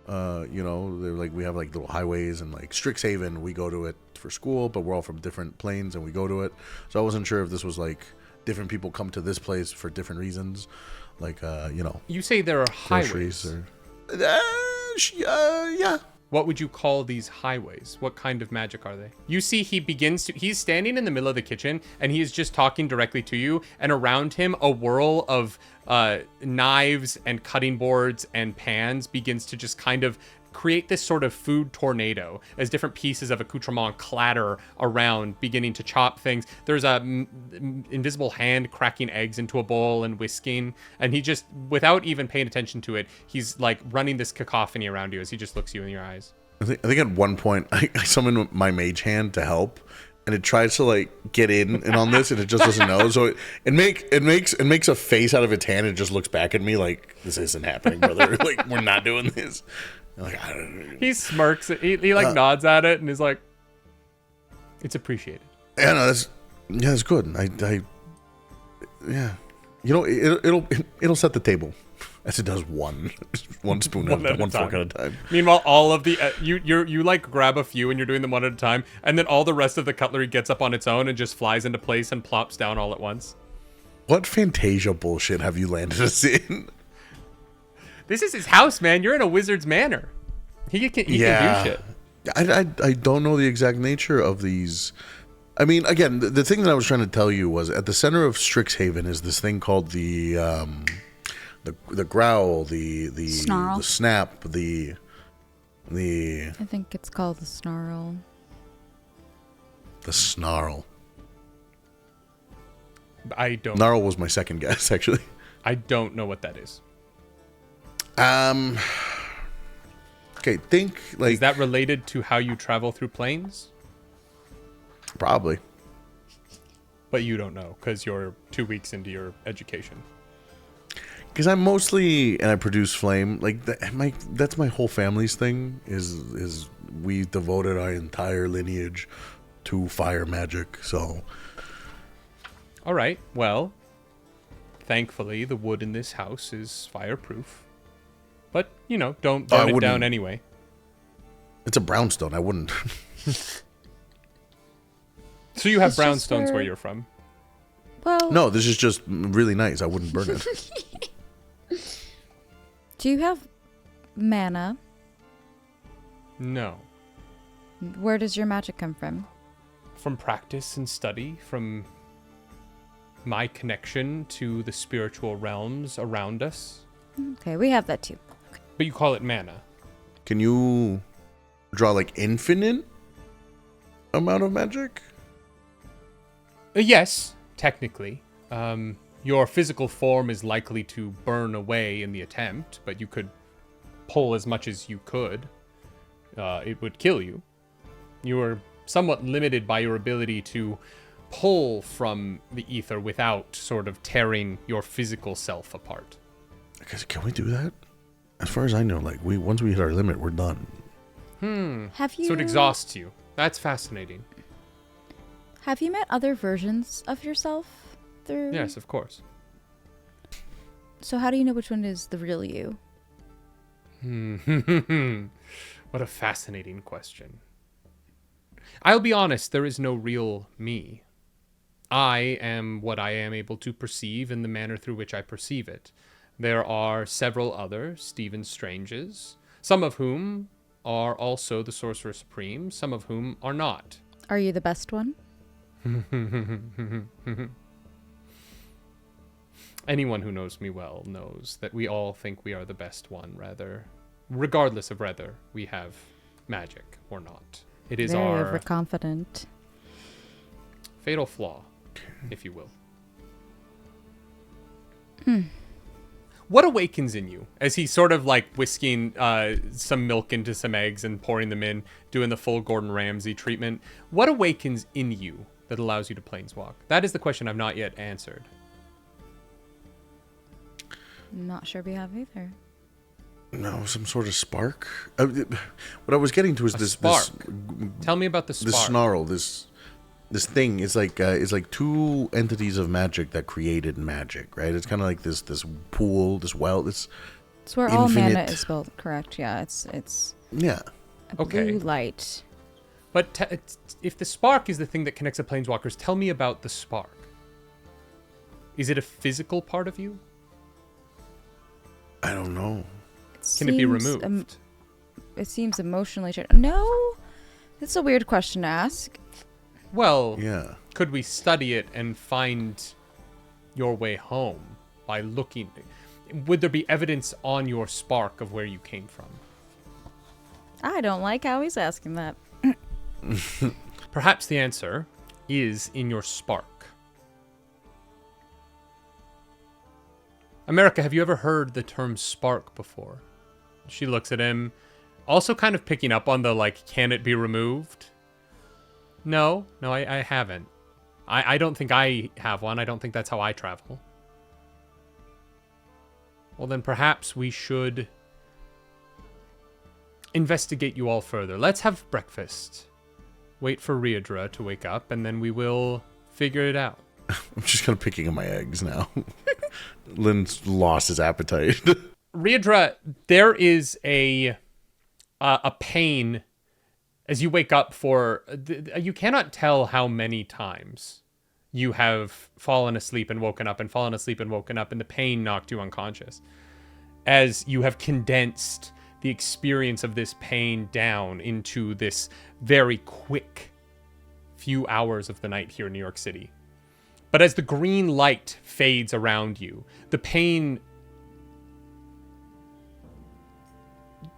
They're like we have like little highways, and like Strixhaven, we go to it for school, but we're all from different planes and we go to it. So I wasn't sure if this was like different people come to this place for different reasons. Like, You say there are highways. Yeah. What would you call these highways? What kind of magic are they? You see he's standing in the middle of the kitchen and he is just talking directly to you, and around him a whirl of knives and cutting boards and pans begins to just kind of create this sort of food tornado as different pieces of accoutrement clatter around, beginning to chop things. There's a invisible hand cracking eggs into a bowl and whisking, and he just, without even paying attention to it, he's like running this cacophony around you as he just looks you in your eyes. I think at one point I summoned my mage hand to help, and it tries to like get in and on this, and it just doesn't know. So it makes a face out of its hand and just looks back at me like, this isn't happening, brother. Like, we're not doing this. Like, I don't know. He smirks. He nods at it and is like, "It's appreciated." Yeah, no, that's good. It'll set the table, as it does one spoon at a time, one fork at a time. Meanwhile, all of the you like grab a few and you're doing them one at a time, and then all the rest of the cutlery gets up on its own and just flies into place and plops down all at once. What Fantasia bullshit have you landed us in? This is his house, man. You're in a wizard's manor. He can do shit. I don't know the exact nature of these. I mean, again, the thing that I was trying to tell you was at the center of Strixhaven is this thing called the growl, the Snarl. the snap, the. I think it's called the snarl. The snarl. I don't. Snarl was my second guess, actually. I don't know what that is. Okay, think like. Is that related to how you travel through planes? Probably. But you don't know because you're 2 weeks into your education. Because I'm mostly, and I produce flame. Like that's my whole family's thing. Is we devoted our entire lineage to fire magic. So. All right. Well, thankfully the wood in this house is fireproof. But, don't burn it down anyway. It's a brownstone. I wouldn't. So you have brownstones where you're from? Well, No, this is just really nice. I wouldn't burn it. do you have mana? No. Where does your magic come from? From practice and study, from my connection to the spiritual realms around us. Okay, we have that too. But you call it mana. Can you draw like infinite amount of magic? Yes, technically. Your physical form is likely to burn away in the attempt, but you could pull as much as you could. It would kill you. You are somewhat limited by your ability to pull from the ether without sort of tearing your physical self apart. Can we do that? As far as I know, like once we hit our limit, we're done. Have you? So it exhausts you. That's fascinating. Have you met other versions of yourself? through? Yes, of course. So how do you know which one is the real you? What a fascinating question. I'll be honest, there is no real me. I am what I am able to perceive in the manner through which I perceive it. There are several other Stephen Stranges, some of whom are also the Sorcerer Supreme, some of whom are not. Are you the best one? Anyone who knows me well knows that we all think we are the best one, regardless of whether we have magic or not. It is Very our overconfident. fatal flaw, if you will. What awakens in you as he's sort of like whisking some milk into some eggs and pouring them in, doing the full Gordon Ramsay treatment? What awakens in you that allows you to planeswalk? That is the question I've not yet answered. Not sure we have either. No, some sort of spark. What I was getting to is this spark. Tell me about the spark. This snarl, this thing is like two entities of magic that created magic, right? It's kind of like this pool, this well, this. It's where all mana is built. Correct. Yeah. It's yeah. a Okay. blue light. But if the spark is the thing that connects the planeswalkers, tell me about the spark. Is it a physical part of you? I don't know. Can it be removed? It seems emotionally. No, it's a weird question to ask. Well, Yeah. could we study it and find your way home by looking? Would there be evidence on your spark of where you came from? I don't like how he's asking that. Perhaps the answer is in your spark. America, have you ever heard the term spark before? She looks at him, also kind of picking up on the, like, can it be removed? No, I haven't. I don't think I have one. I don't think that's how I travel. Well, then perhaps we should investigate you all further. Let's have breakfast. Wait for Rheadra to wake up, and then we will figure it out. I'm just kind of picking at my eggs now. Lynn's lost his appetite. Rheadra, there is a pain as you wake up you cannot tell how many times you have fallen asleep and woken up and fallen asleep and woken up, and the pain knocked you unconscious. As you have condensed the experience of this pain down into this very quick few hours of the night here in New York City. But as the green light fades around you, the pain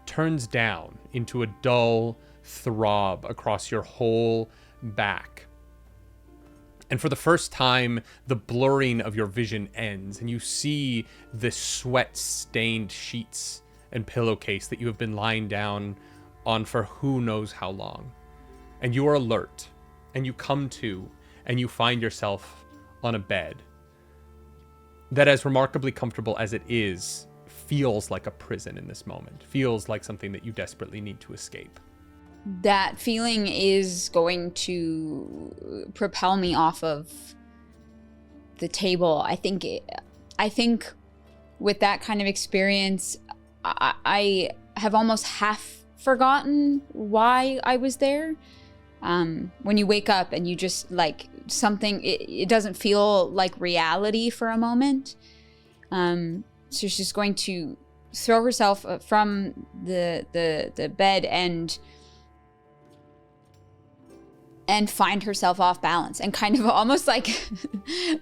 turns down into a dull throb across your whole back. And for the first time, the blurring of your vision ends, and you see the sweat-stained sheets and pillowcase that you have been lying down on for who knows how long. And you are alert, and you come to, and you find yourself on a bed that, as remarkably comfortable as it is, feels like a prison in this moment. Feels like something that you desperately need to escape. That feeling is going to propel me off of the table. I think with that kind of experience, I have almost half forgotten why I was there. When you wake up and you just like something, it doesn't feel like reality for a moment. So she's just going to throw herself from the bed and find herself off balance and kind of almost like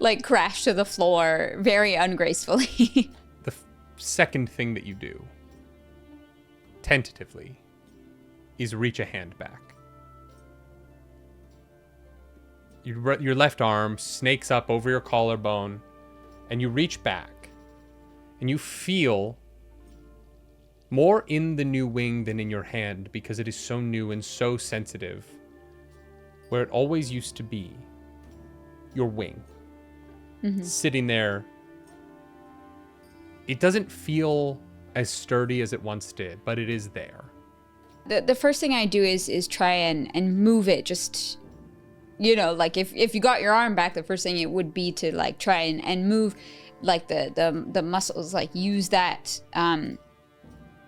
like crash to the floor very ungracefully. The second thing that you do, tentatively, is reach a hand back. Your left arm snakes up over your collarbone, and you reach back, and you feel more in the new wing than in your hand, because it is so new and so sensitive, where it always used to be, your wing. Mm-hmm. Sitting there. It doesn't feel as sturdy as it once did, but it is there. The first thing I do is try and move it just you know, like if you got your arm back, the first thing it would be to like try and move, like the muscles, like use that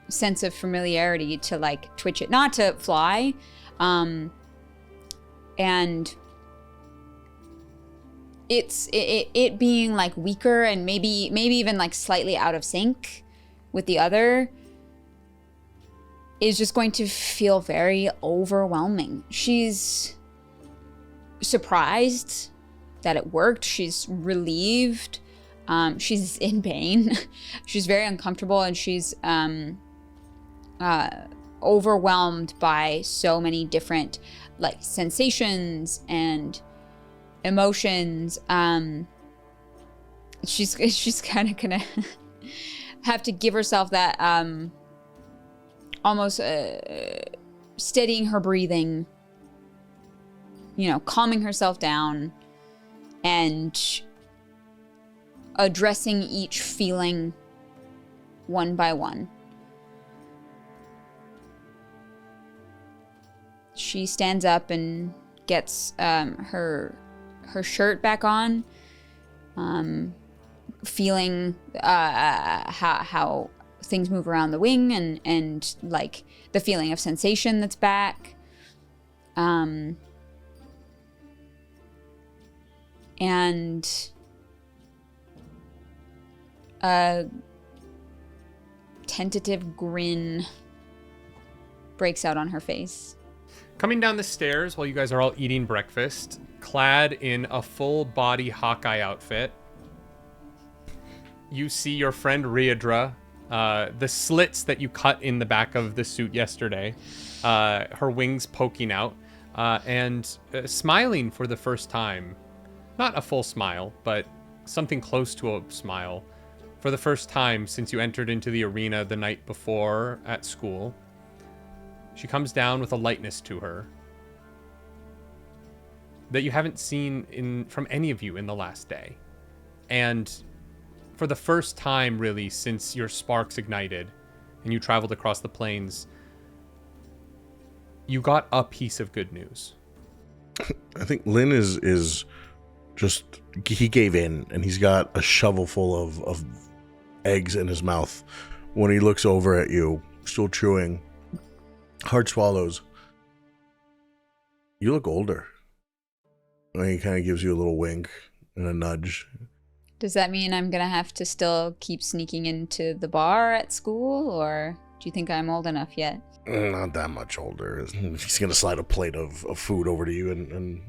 sense of familiarity to like twitch it, not to fly, and it being like weaker and maybe even like slightly out of sync with the other is just going to feel very overwhelming. She's surprised that it worked. She's relieved. She's in pain. She's very uncomfortable, and she's overwhelmed by so many different like sensations and emotions. She's kind of gonna have to give herself that almost steadying her breathing, you know, calming herself down and addressing each feeling one by one. She stands up and gets her shirt back on, feeling how things move around the wing and like the feeling of sensation that's back. And a tentative grin breaks out on her face. Coming down the stairs while you guys are all eating breakfast, clad in a full body Hawkeye outfit, you see your friend Rheadra, the slits that you cut in the back of the suit yesterday, her wings poking out, and smiling for the first time. Not a full smile, but something close to a smile. For the first time since you entered into the arena the night before at school. She comes down with a lightness to her that you haven't seen from any of you in the last day. And for the first time, really, since your sparks ignited and you traveled across the plains, you got a piece of good news. I think Lynn is just, he gave in, and he's got a shovel full of eggs in his mouth when he looks over at you, still chewing. Hard swallows. You look older. And he kind of gives you a little wink and a nudge. Does that mean I'm gonna have to still keep sneaking into the bar at school, or do you think I'm old enough yet? Not that much older. He's gonna slide a plate of food over to you and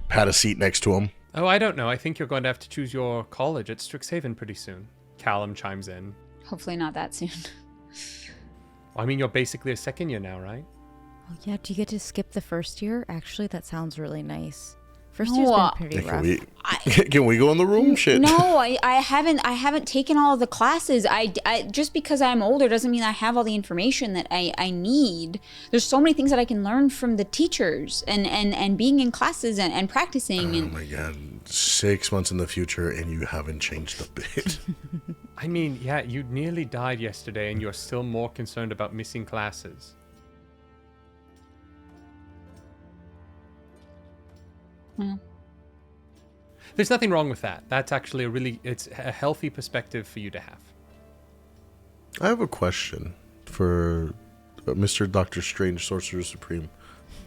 pat a seat next to him. Oh, I don't know. I think you're going to have to choose your college at Strixhaven pretty soon. Callum chimes in. Hopefully not that soon. I mean, you're basically a second year now, right? Oh, yeah. Do you get to skip the first year? Actually, that sounds really nice. First No, year's been pretty rough. Can we go in the room? Shit. No, I haven't taken all of the classes. I just because I'm older doesn't mean I have all the information that I need. There's so many things that I can learn from the teachers and being in classes and practicing. Oh my god. 6 months in the future and you haven't changed a bit. I mean, yeah, you nearly died yesterday and you're still more concerned about missing classes. Well, there's nothing wrong with that. That's actually it's a healthy perspective for you to have. I have a question for Mr. Dr. Strange, Sorcerer Supreme.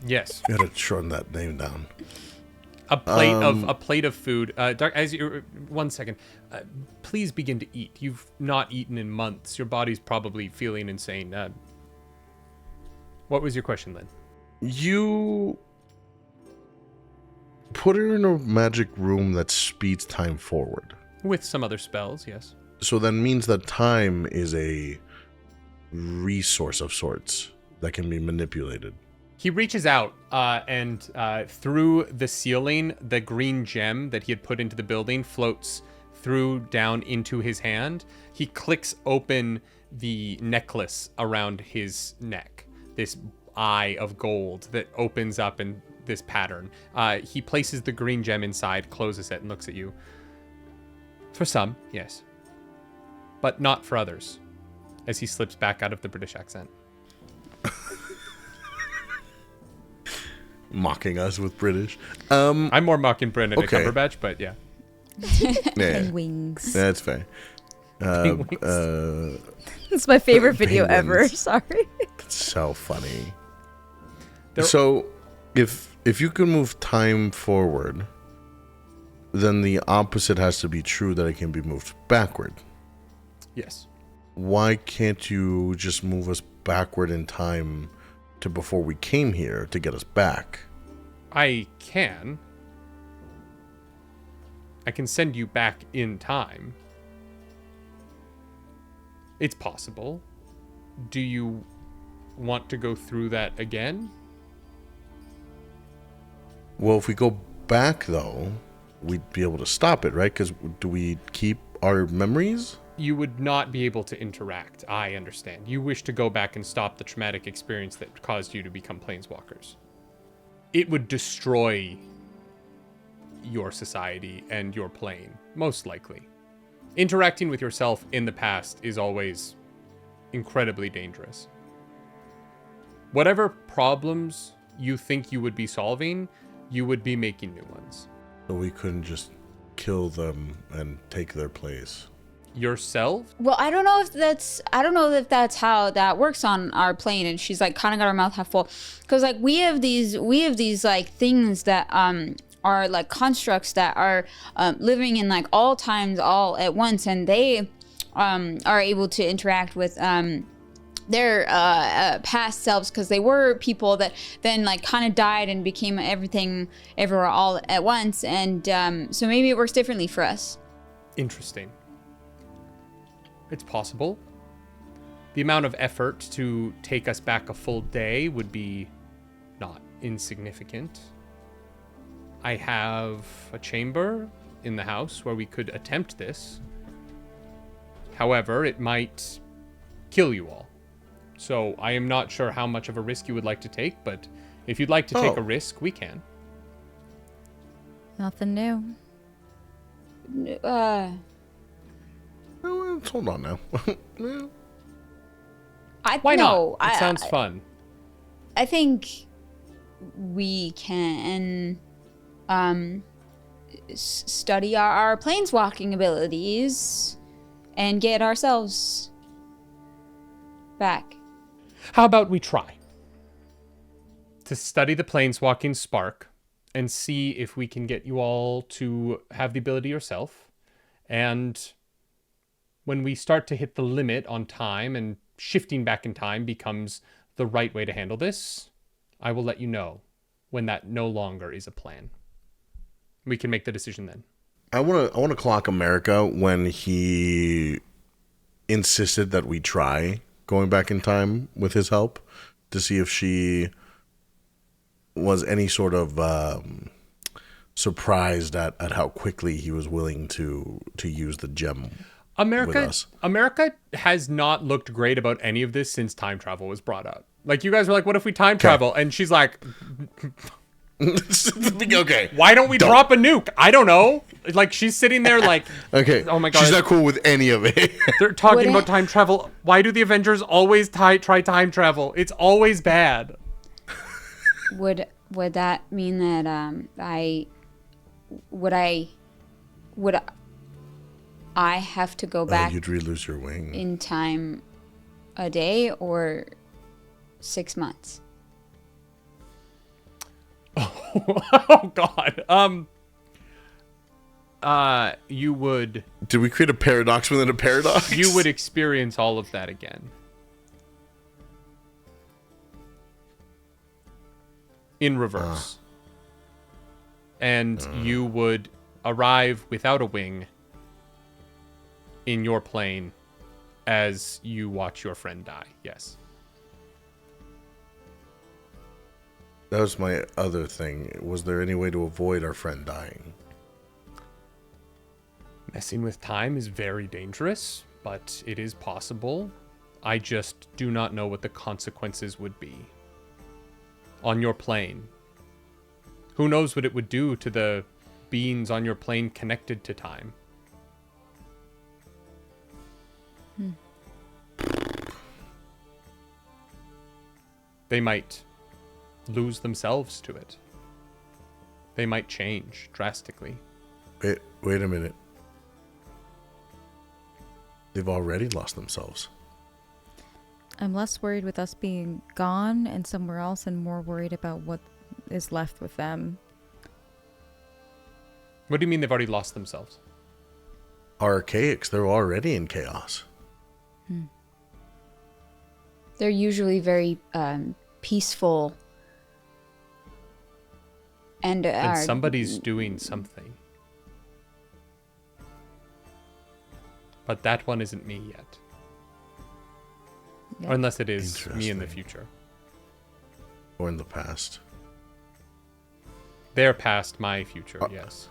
Yes. You gotta shorten that name down. A plate of food. One second. Please begin to eat. You've not eaten in months. Your body's probably feeling insane. What was your question, Lynn? You put her in a magic room that speeds time forward. With some other spells, yes. So that means that time is a resource of sorts that can be manipulated. He reaches out and through the ceiling, the green gem that he had put into the building floats through down into his hand. He clicks open the necklace around his neck, this eye of gold that opens up in this pattern. He places the green gem inside, closes it, and looks at you. For some, yes. But not for others, as he slips back out of the British accent. mocking us with British. I'm more mocking Brendan Okay. and Cumberbatch, but yeah. Yeah, Wings. that's fair. Penguins. It's my favorite video ever. Penguins. Sorry. So funny. There- So, if you can move time forward, then the opposite has to be true, that it can be moved backward. Yes. Why can't you just move us backward in time to before we came here to get us back? I can send you back in time. It's possible. Do you want to go through that again? Well, if we go back, though, we'd be able to stop it, right? Because do we keep our memories? You would not be able to interact. I understand. You wish to go back and stop the traumatic experience that caused you to become planeswalkers. It would destroy your society and your plane, most likely. Interacting with yourself in the past is always incredibly dangerous. Whatever problems you think you would be solving, you would be making new ones. So we couldn't just kill them and take their place. Yourself? Well, I don't know if that's how that works on our plane. And she's like kind of got her mouth half full, because like we have these like things that are like constructs that are living in like all times all at once, and they are able to interact with their past selves, because they were people that then like kind of died and became everything everywhere all at once, and so maybe it works differently for us. Interesting. It's possible. The amount of effort to take us back a full day would be not insignificant. I have a chamber in the house where we could attempt this. However, it might kill you all. So I am not sure how much of a risk you would like to take, but if you'd like to take a risk, we can. Nothing new. Oh, let's hold on now. Why not? It sounds fun. I think we can study our planeswalking abilities and get ourselves back. How about we try to study the planeswalking spark and see if we can get you all to have the ability yourself. And when we start to hit the limit on time and shifting back in time becomes the right way to handle this, I will let you know when that no longer is a plan. We can make the decision then. I want to clock America when he insisted that we try going back in time with his help to see if she was any sort of surprised at how quickly he was willing to use the gem. America has not looked great about any of this since time travel was brought up. Like, you guys were like, what if we time travel? And she's like, okay. Why don't we drop a nuke? I don't know. Like, she's sitting there like, okay. Oh my God. She's not cool with any of it. They're talking about time travel. Why do the Avengers always try time travel? It's always bad. Would that mean that would I have to go back You'd re-lose your wing. in time a day or 6 months? Oh God. You would. Did we create a paradox within a paradox? You would experience all of that again. In reverse. And you would arrive without a wing in your plane as you watch your friend die. Yes. That was my other thing. Was there any way to avoid our friend dying? Messing with time is very dangerous, but it is possible. I just do not know what the consequences would be. On your plane. Who knows what it would do to the beings on your plane connected to time? They might lose themselves to it. They might change drastically. Wait a minute. They've already lost themselves. I'm less worried with us being gone and somewhere else and more worried about what is left with them. What do you mean they've already lost themselves? Archaics, they're already in chaos. They're usually very peaceful. And somebody's doing something. But that one isn't me yet. Yeah. Or unless it is me in the Interesting. future. Or in the past. They're past my future, yes.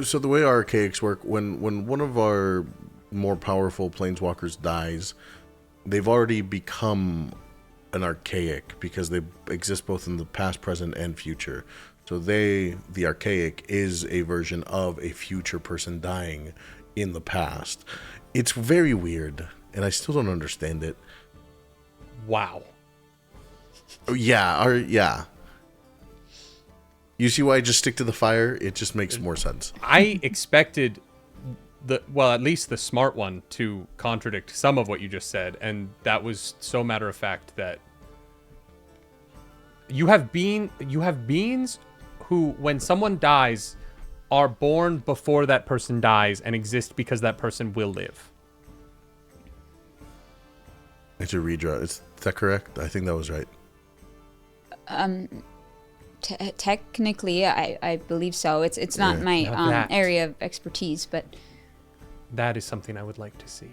So the way our archaics work, when one of our more powerful planeswalkers dies, they've already become an archaic because they exist both in the past, present, and future. So the archaic, is a version of a future person dying in the past. It's very weird, and I still don't understand it. Wow. Oh, yeah. You see why I just stick to the fire? It just makes more sense. I expected at least the smart one to contradict some of what you just said, and that was so matter of fact that you have beings who, when someone dies, are born before that person dies and exist because that person will live. It's a Rheadra. Is that correct? I think that was right. Technically, I believe so. It's not my Now that- area of expertise, but That is something I would like to see.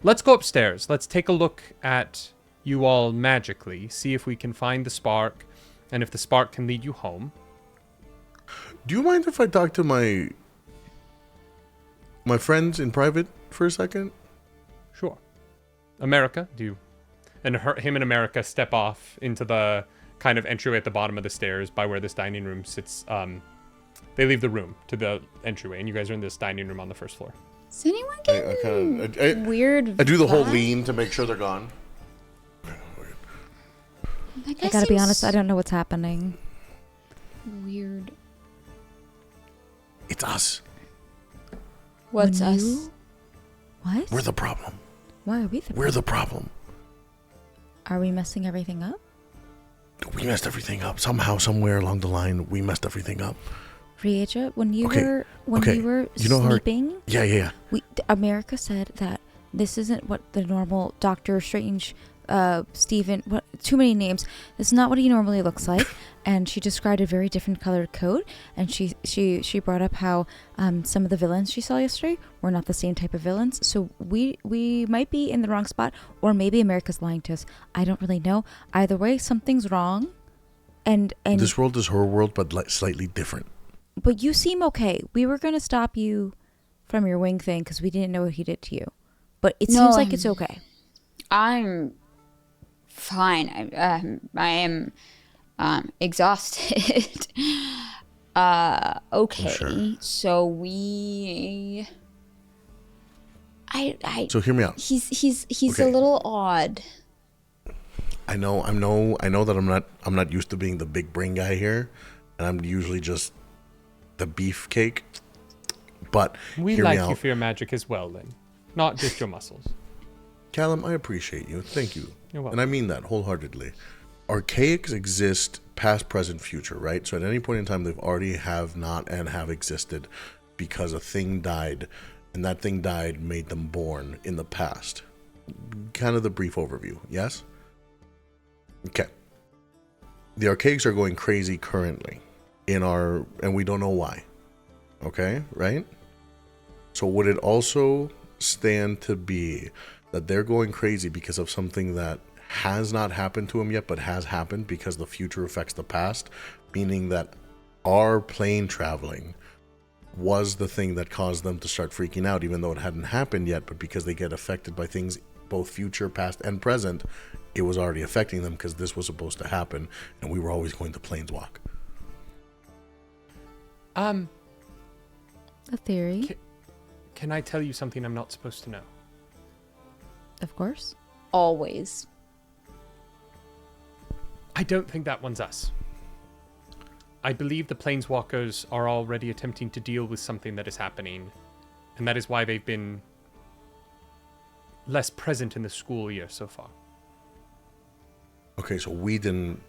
Let's go upstairs. Let's take a look at you all magically, see if we can find the spark, and if the spark can lead you home. Do you mind if I talk to my friends in private for a second? Sure. America, do you? And him and America step off into the kind of entryway at the bottom of the stairs by where this dining room sits. They leave the room to the entryway, and you guys are in this dining room on the first floor. is anyone getting I weird? do the whole vibe? lean to make sure they're gone. I gotta be honest, I don't know what's happening. Weird. It's us. What's When us? you- What? We're the problem. Why are we We're the problem. Are we messing everything up? We messed everything up. Somehow, somewhere along the line, we messed everything up. Rheadra, when you Okay, were okay. you were You know how- sleeping, Yeah. America said that this isn't what the normal Doctor Strange, Steven, what, too many names. This is not what he normally looks like. And she described a very different colored coat. And she brought up how some of the villains she saw yesterday were not the same type of villains. So we might be in the wrong spot, or maybe America's lying to us. I don't really know. Either way, something's wrong. And This world is her world, but slightly different. but you seem okay. We were going to stop you from your wing thing because we didn't know what he did to you. But it seems like it's okay. I'm fine. I am exhausted. Okay. Sure. So we. So hear me out. He's Okay. a little odd. I know that I'm not used to being the big brain guy here, and I'm usually just the beefcake. But We hear me like out. you for your magic as well, then. Not just your muscles. Callum, I appreciate you. Thank you. You're welcome. And I mean that wholeheartedly. Archaics exist past, present, future, right? So at any point in time, they've already have not and have existed because a thing died, and that thing died made them born in the past. Kind of the brief overview, yes? Okay. The archaics are going crazy currently and we don't know why. Okay, right? So would it also stand to be that they're going crazy because of something that has not happened to them yet, but has happened because the future affects the past, meaning that our plane traveling was the thing that caused them to start freaking out, even though it hadn't happened yet, but because they get affected by things both future, past, and present, it was already affecting them because this was supposed to happen, and we were always going to planeswalk. A theory, Can I tell you something I'm not supposed to know? of course. Always. I don't think that one's us. I believe the Planeswalkers are already attempting to deal with something that is happening, and that is why they've been less present in the school year so far. Okay, so we didn't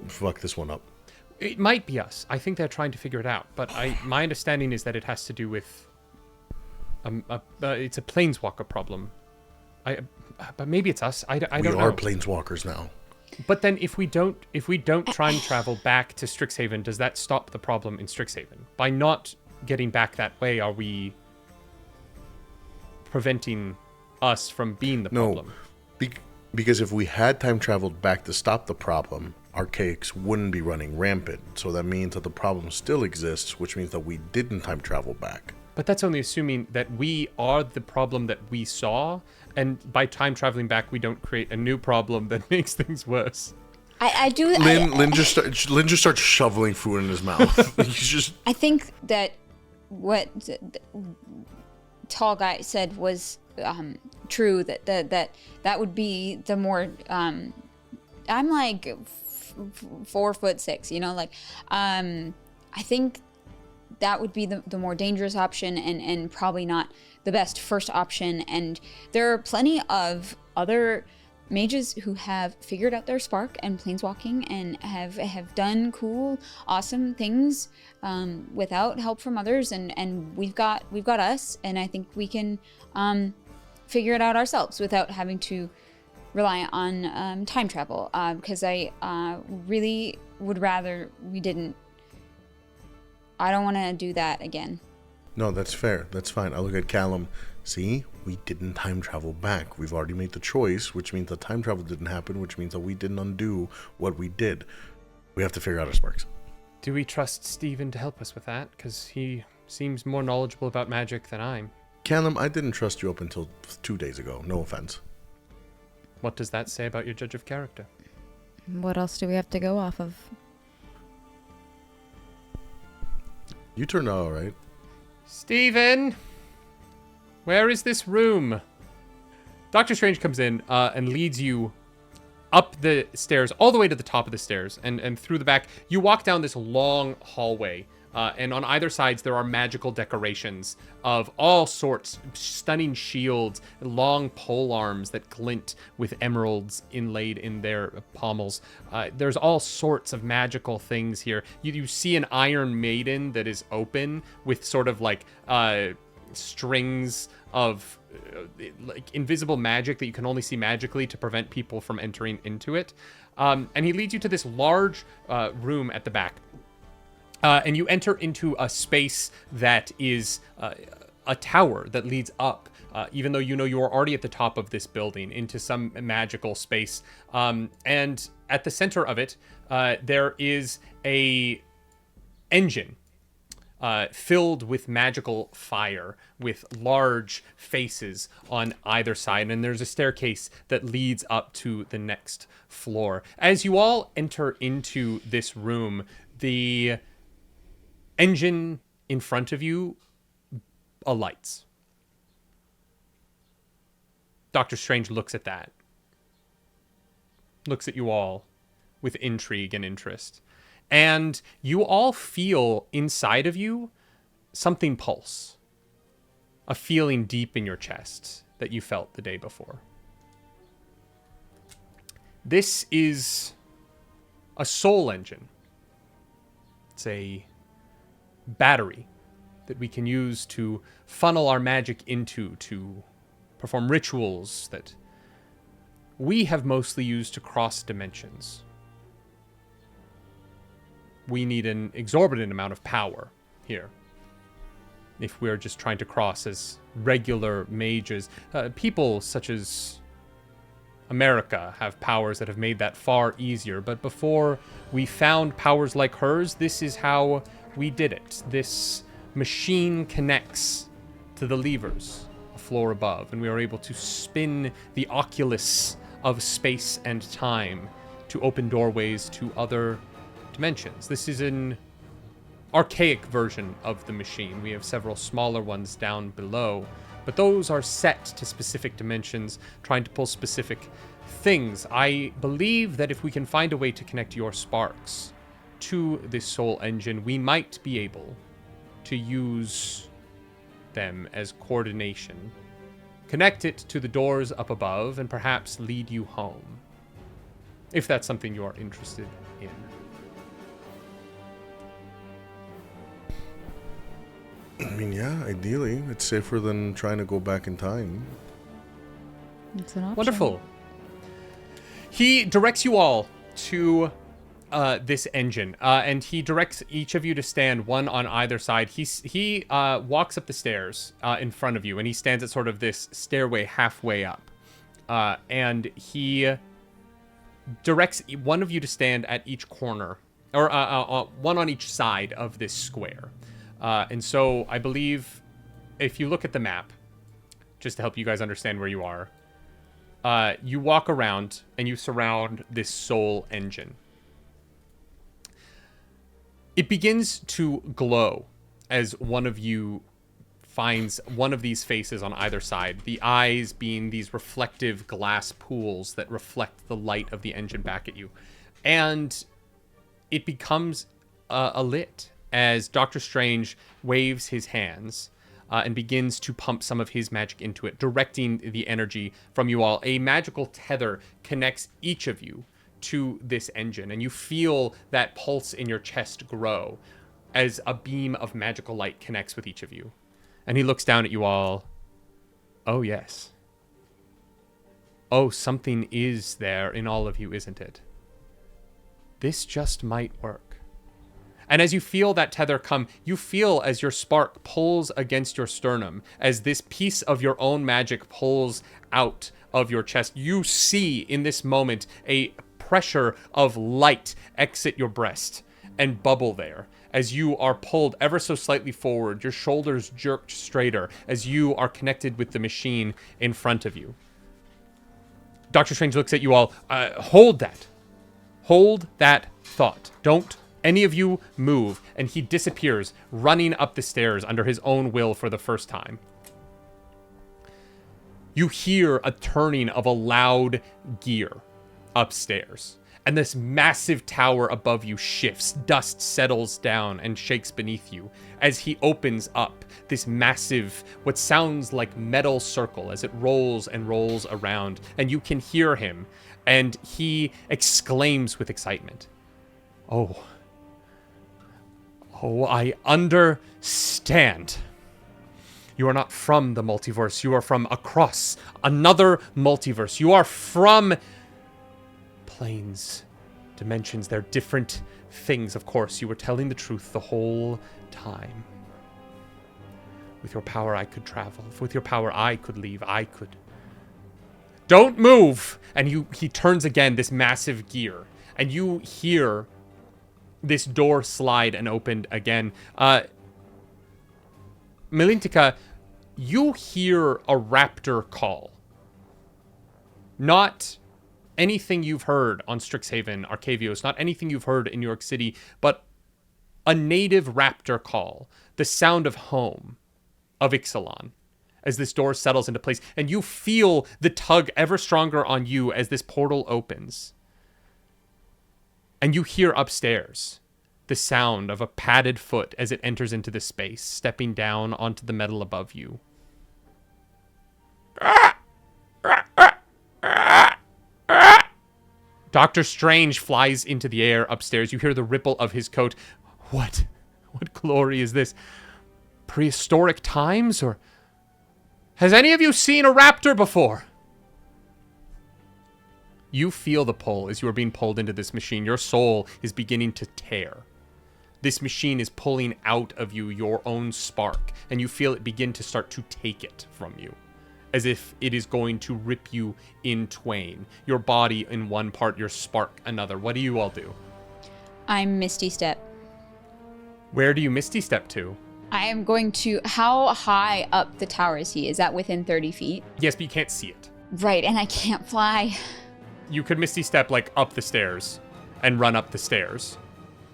fuck this one up. It might be us. I think they're trying to figure it out, but my understanding is that it has to do with it's a Planeswalker problem. But maybe it's us. I don't know. We are Planeswalkers now. But then if we don't try and travel back to Strixhaven, does that stop the problem in Strixhaven? By not getting back that way, are we preventing us from being the problem? No, because if we had time traveled back to stop the problem, Archaics wouldn't be running rampant. So that means that the problem still exists, which means that we didn't time travel back. But that's only assuming that we are the problem that we saw, and by time traveling back, we don't create a new problem that makes things worse. I do. Lynn just starts shoveling food in his mouth. He's just. I think that what the tall guy said was true. That would be the more. I'm like 4'6", you know, like I think that would be the more dangerous option and probably not the best first option. And there are plenty of other mages who have figured out their spark and planeswalking and have done cool, awesome things without help from others. And we've got us, and I think we can figure it out ourselves without having to rely on time travel. Because I really would rather we didn't. I don't want to do that again. No, that's fair. That's fine. I look at Callum. See, we didn't time travel back. We've already made the choice, which means that time travel didn't happen, which means that we didn't undo what we did. We have to figure out our sparks. Do we trust Steven to help us with that? Because he seems more knowledgeable about magic than I am. Callum, I didn't trust you up until 2 days ago. No offense. What does that say about your judge of character? What else do we have to go off of? You turned out all right. Steven! Where is this room? Dr. Strange comes in and leads you up the stairs, all the way to the top of the stairs, and through the back. You walk down this long hallway, and on either sides there are magical decorations of all sorts, stunning shields, long pole arms that glint with emeralds inlaid in their pommels. There's all sorts of magical things here. You see an Iron Maiden that is open with sort of like strings of like invisible magic that you can only see magically to prevent people from entering into it. And he leads you to this large room at the back. And you enter into a space that is a tower that leads up, even though you know you are already at the top of this building, into some magical space. And at the center of it, there is a engine filled with magical fire, with large faces on either side, and there's a staircase that leads up to the next floor. As you all enter into this room, the engine in front of you alights. Dr. Strange looks at that, looks at you all with intrigue and interest. And you all feel inside of you something pulse. A feeling deep in your chest that you felt the day before. This is a soul engine. It's a battery that we can use to funnel our magic into, to perform rituals that we have mostly used to cross dimensions. We need an exorbitant amount of power here if we're just trying to cross as regular mages. People such as America have powers that have made that far easier, but before we found powers like hers, this is how we did it. This machine connects to the levers a floor above, and we are able to spin the oculus of space and time to open doorways to other dimensions. This is an archaic version of the machine. We have several smaller ones down below, but those are set to specific dimensions, trying to pull specific things. I believe that if we can find a way to connect your sparks to this soul engine, we might be able to use them as coordination. Connect it to the doors up above and perhaps lead you home. If that's something you are interested in. I mean, yeah, ideally, it's safer than trying to go back in time. It's an option. Wonderful. He directs you all to this engine, and he directs each of you to stand one on either side. He walks up the stairs in front of you, and he stands at sort of this stairway halfway up, and he directs one of you to stand at each corner, or one on each side of this square. And so I believe if you look at the map, just to help you guys understand where you are, you walk around and you surround this soul engine. It begins to glow as one of you finds one of these faces on either side, the eyes being these reflective glass pools that reflect the light of the engine back at you. And it becomes alit as Dr. Strange waves his hands and begins to pump some of his magic into it, directing the energy from you all. A magical tether connects each of you to this engine, and you feel that pulse in your chest grow as a beam of magical light connects with each of you. And he looks down at you all. Oh, yes. Oh, something is there in all of you, isn't it? This just might work. And as you feel that tether come, you feel as your spark pulls against your sternum, as this piece of your own magic pulls out of your chest. You see in this moment a pressure of light exit your breast and bubble there as you are pulled ever so slightly forward, your shoulders jerked straighter as you are connected with the machine in front of you. Dr. Strange looks at you all. Hold that. Hold that thought. Don't any of you move. And he disappears, running up the stairs under his own will for the first time. You hear a turning of a loud gear upstairs. And this massive tower above you shifts. Dust settles down and shakes beneath you as he opens up this massive, what sounds like metal circle as it rolls and rolls around. And you can hear him, and he exclaims with excitement. Oh, I understand. You are not from the multiverse. You are from across another multiverse. You are from planes, dimensions. They're different things, of course. You were telling the truth the whole time. With your power, I could travel. With your power, I could leave. I could. Don't move! And he turns again, this massive gear. And you hear this door slide and opened again. Milintica, you hear a raptor call. Not anything you've heard on Strixhaven, Arcavios, not anything you've heard in New York City, but a native raptor call. The sound of home, of Ixalan, as this door settles into place. And you feel the tug ever stronger on you as this portal opens. And you hear upstairs the sound of a padded foot as it enters into the space, stepping down onto the metal above you. Dr. Strange flies into the air upstairs. You hear the ripple of his coat. What glory is this? Prehistoric times? Or has any of you seen a raptor before? You feel the pull as you are being pulled into this machine. Your soul is beginning to tear. This machine is pulling out of you your own spark, and you feel it begin to start to take it from you, as if it is going to rip you in twain. Your body in one part, your spark another. What do you all do? I'm Misty Step. Where do you Misty Step to? I am going to... How high up the tower is he? Is that within 30 feet? Yes, but you can't see it. Right, and I can't fly. You could Misty Step, like, up the stairs and run up the stairs.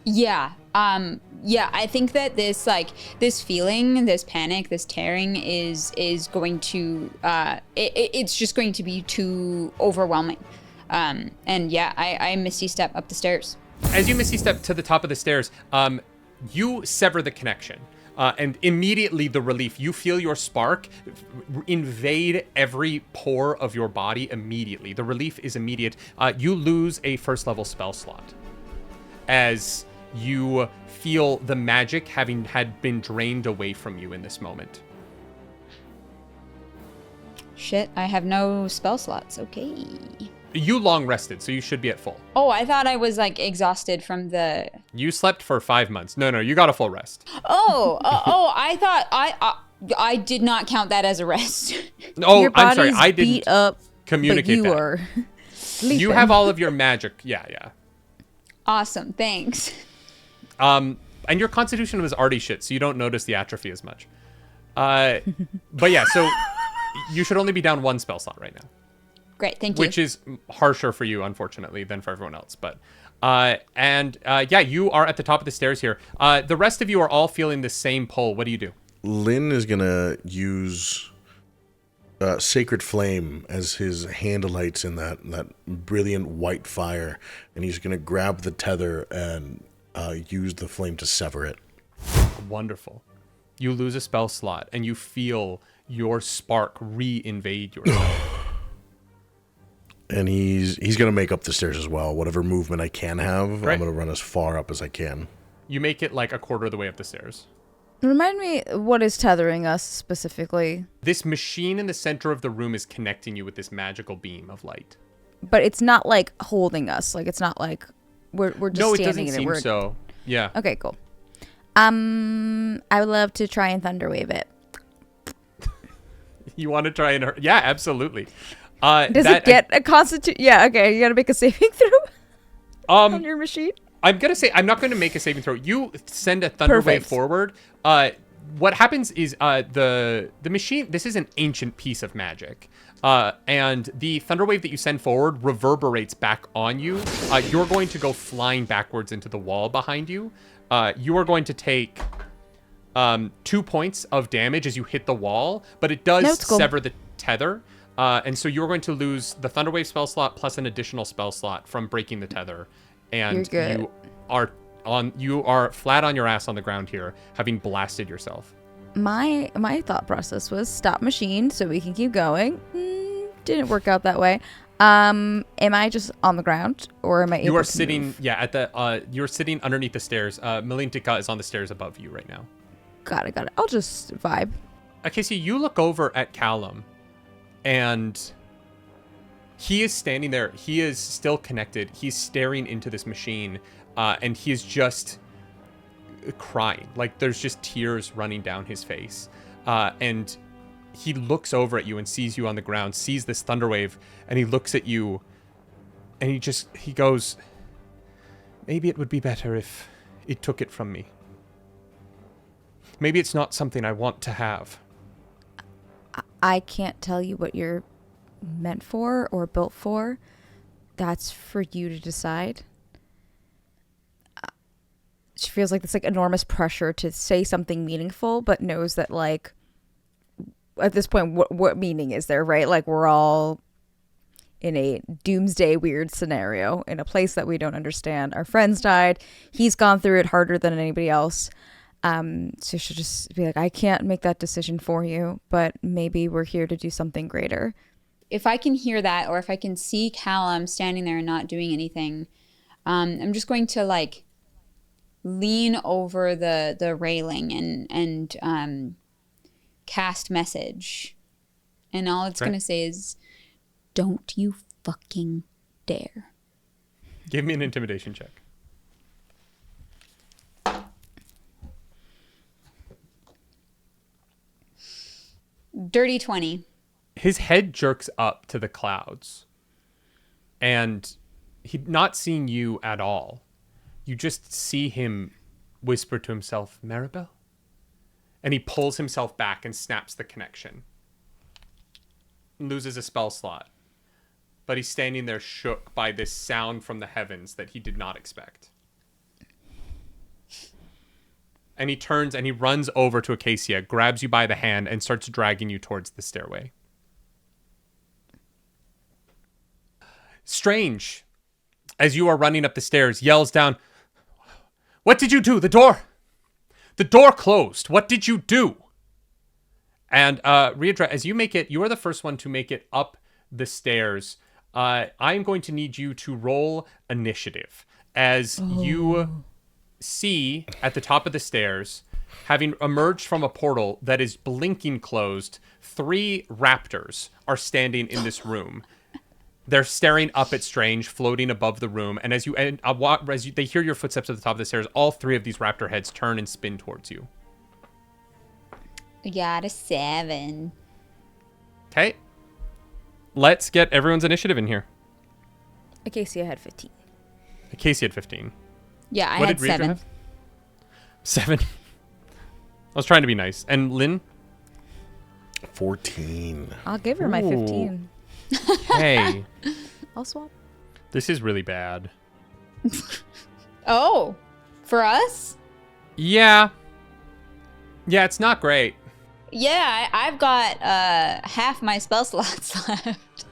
Yeah. I think that this feeling, this panic, this tearing is going to, it's just going to be too overwhelming. And yeah, I Misty Step up the stairs. As you misty step to the top of the stairs, you sever the connection. And immediately the relief, you feel your spark invade every pore of your body immediately. The relief is immediate. You lose a first level spell slot as you feel the magic had been drained away from you in this moment. Shit, I have no spell slots. Okay. You long rested, so you should be at full. Oh, I thought I was like exhausted from the. You slept for 5 months. No, you got a full rest. I thought I did not count that as a rest. Oh, Your I'm sorry. body's I didn't beat up, communicate but you that. are sleeping. You have all of your magic. Yeah. Awesome, thanks. And your constitution was already shit, so you don't notice the atrophy as much. But yeah, so you should only be down 1 spell slot right now. Great, thank you. Which is harsher for you, unfortunately, than for everyone else. But yeah, you are at the top of the stairs here. The rest of you are all feeling the same pull. What do you do? Lynn is going to use Sacred Flame as his handlights in that brilliant white fire. And he's going to grab the tether and use the flame to sever it. Wonderful. You lose a spell slot, and you feel your spark re-invade yourself. And he's going to make up the stairs as well. Whatever movement I can have, Right. I'm going to run as far up as I can. You make it like a quarter of the way up the stairs. Remind me what is tethering us specifically. This machine in the center of the room is connecting you with this magical beam of light. But it's not like holding us. Like it's not like we're just No, it standing doesn't in it. seem so. Yeah. Okay, cool. I would love to try and thunderwave it. You want to try and yeah, absolutely. Does it get a constitute? Yeah, okay. You got to make a saving throw on your machine. I'm gonna say I'm not going to make a saving throw. You send a thunder wave Perfect. forward. What happens is the machine. This is an ancient piece of magic, and the thunder wave that you send forward reverberates back on you. You're going to go flying backwards into the wall behind you. You are going to take 2 points of damage as you hit the wall, but it does No, it's cool. sever the tether. And so you're going to lose the Thunderwave spell slot plus an additional spell slot from breaking the tether. And You're good. you are flat on your ass on the ground here, having blasted yourself. My thought process was stop machine so we can keep going. Didn't work out that way. Am I just on the ground or am I able You are to sitting, move? yeah, at the you're sitting underneath the stairs. Milintica is on the stairs above you right now. Got it. I'll just vibe. Acasia, you look over at Callum, and he is standing there. He is still connected. He's staring into this machine, and he is just crying. Like there's just tears running down his face. And he looks over at you and sees you on the ground, sees this thunderwave, and he looks at you, and he goes, maybe it would be better if it took it from me. Maybe it's not something I want to have. I can't tell you what you're meant for or built for. That's for you to decide. She feels like it's like enormous pressure to say something meaningful, but knows that like at this point, what meaning is there, right? Like we're all in a doomsday weird scenario in a place that we don't understand. Our friends died. He's gone through it harder than anybody else. So she'll just be like, I can't make that decision for you, but maybe we're here to do something greater. If I can hear that, or if I can see Callum standing there and not doing anything, I'm just going to like lean over the railing and cast message. And all it's going to say is, don't you fucking dare. Give me an intimidation check. Dirty 20. His head jerks up to the clouds, and he's not seeing you at all. You just see him whisper to himself, Maribel? And he pulls himself back and snaps the connection. Loses a spell slot. But he's standing there shook by this sound from the heavens that he did not expect. And he turns and he runs over to Acasia, grabs you by the hand, and starts dragging you towards the stairway. Strange. as you are running up the stairs, yells down, "What did you do? The door closed. What did you do?" And Rheadra, as you make it, you are the first one to make it up the stairs. I'm going to need you to roll initiative as you see at the top of the stairs, having emerged from a portal that is blinking closed, 3 raptors are standing in this room. They're staring up at Strange, floating above the room. And as they hear your footsteps at the top of the stairs, all 3 of these raptor heads turn and spin towards you. We got a 7. Okay. Let's get everyone's initiative in here. Acacia had 15. Casey had 15. Yeah, I What had did Rheadra 7. have? 7. I was trying to be nice. And Lynn? 14. I'll give her my Ooh. 15. Hey, I'll swap. this is really bad. Oh, for us? Yeah. Yeah, it's not great. Yeah, I've got half my spell slots left.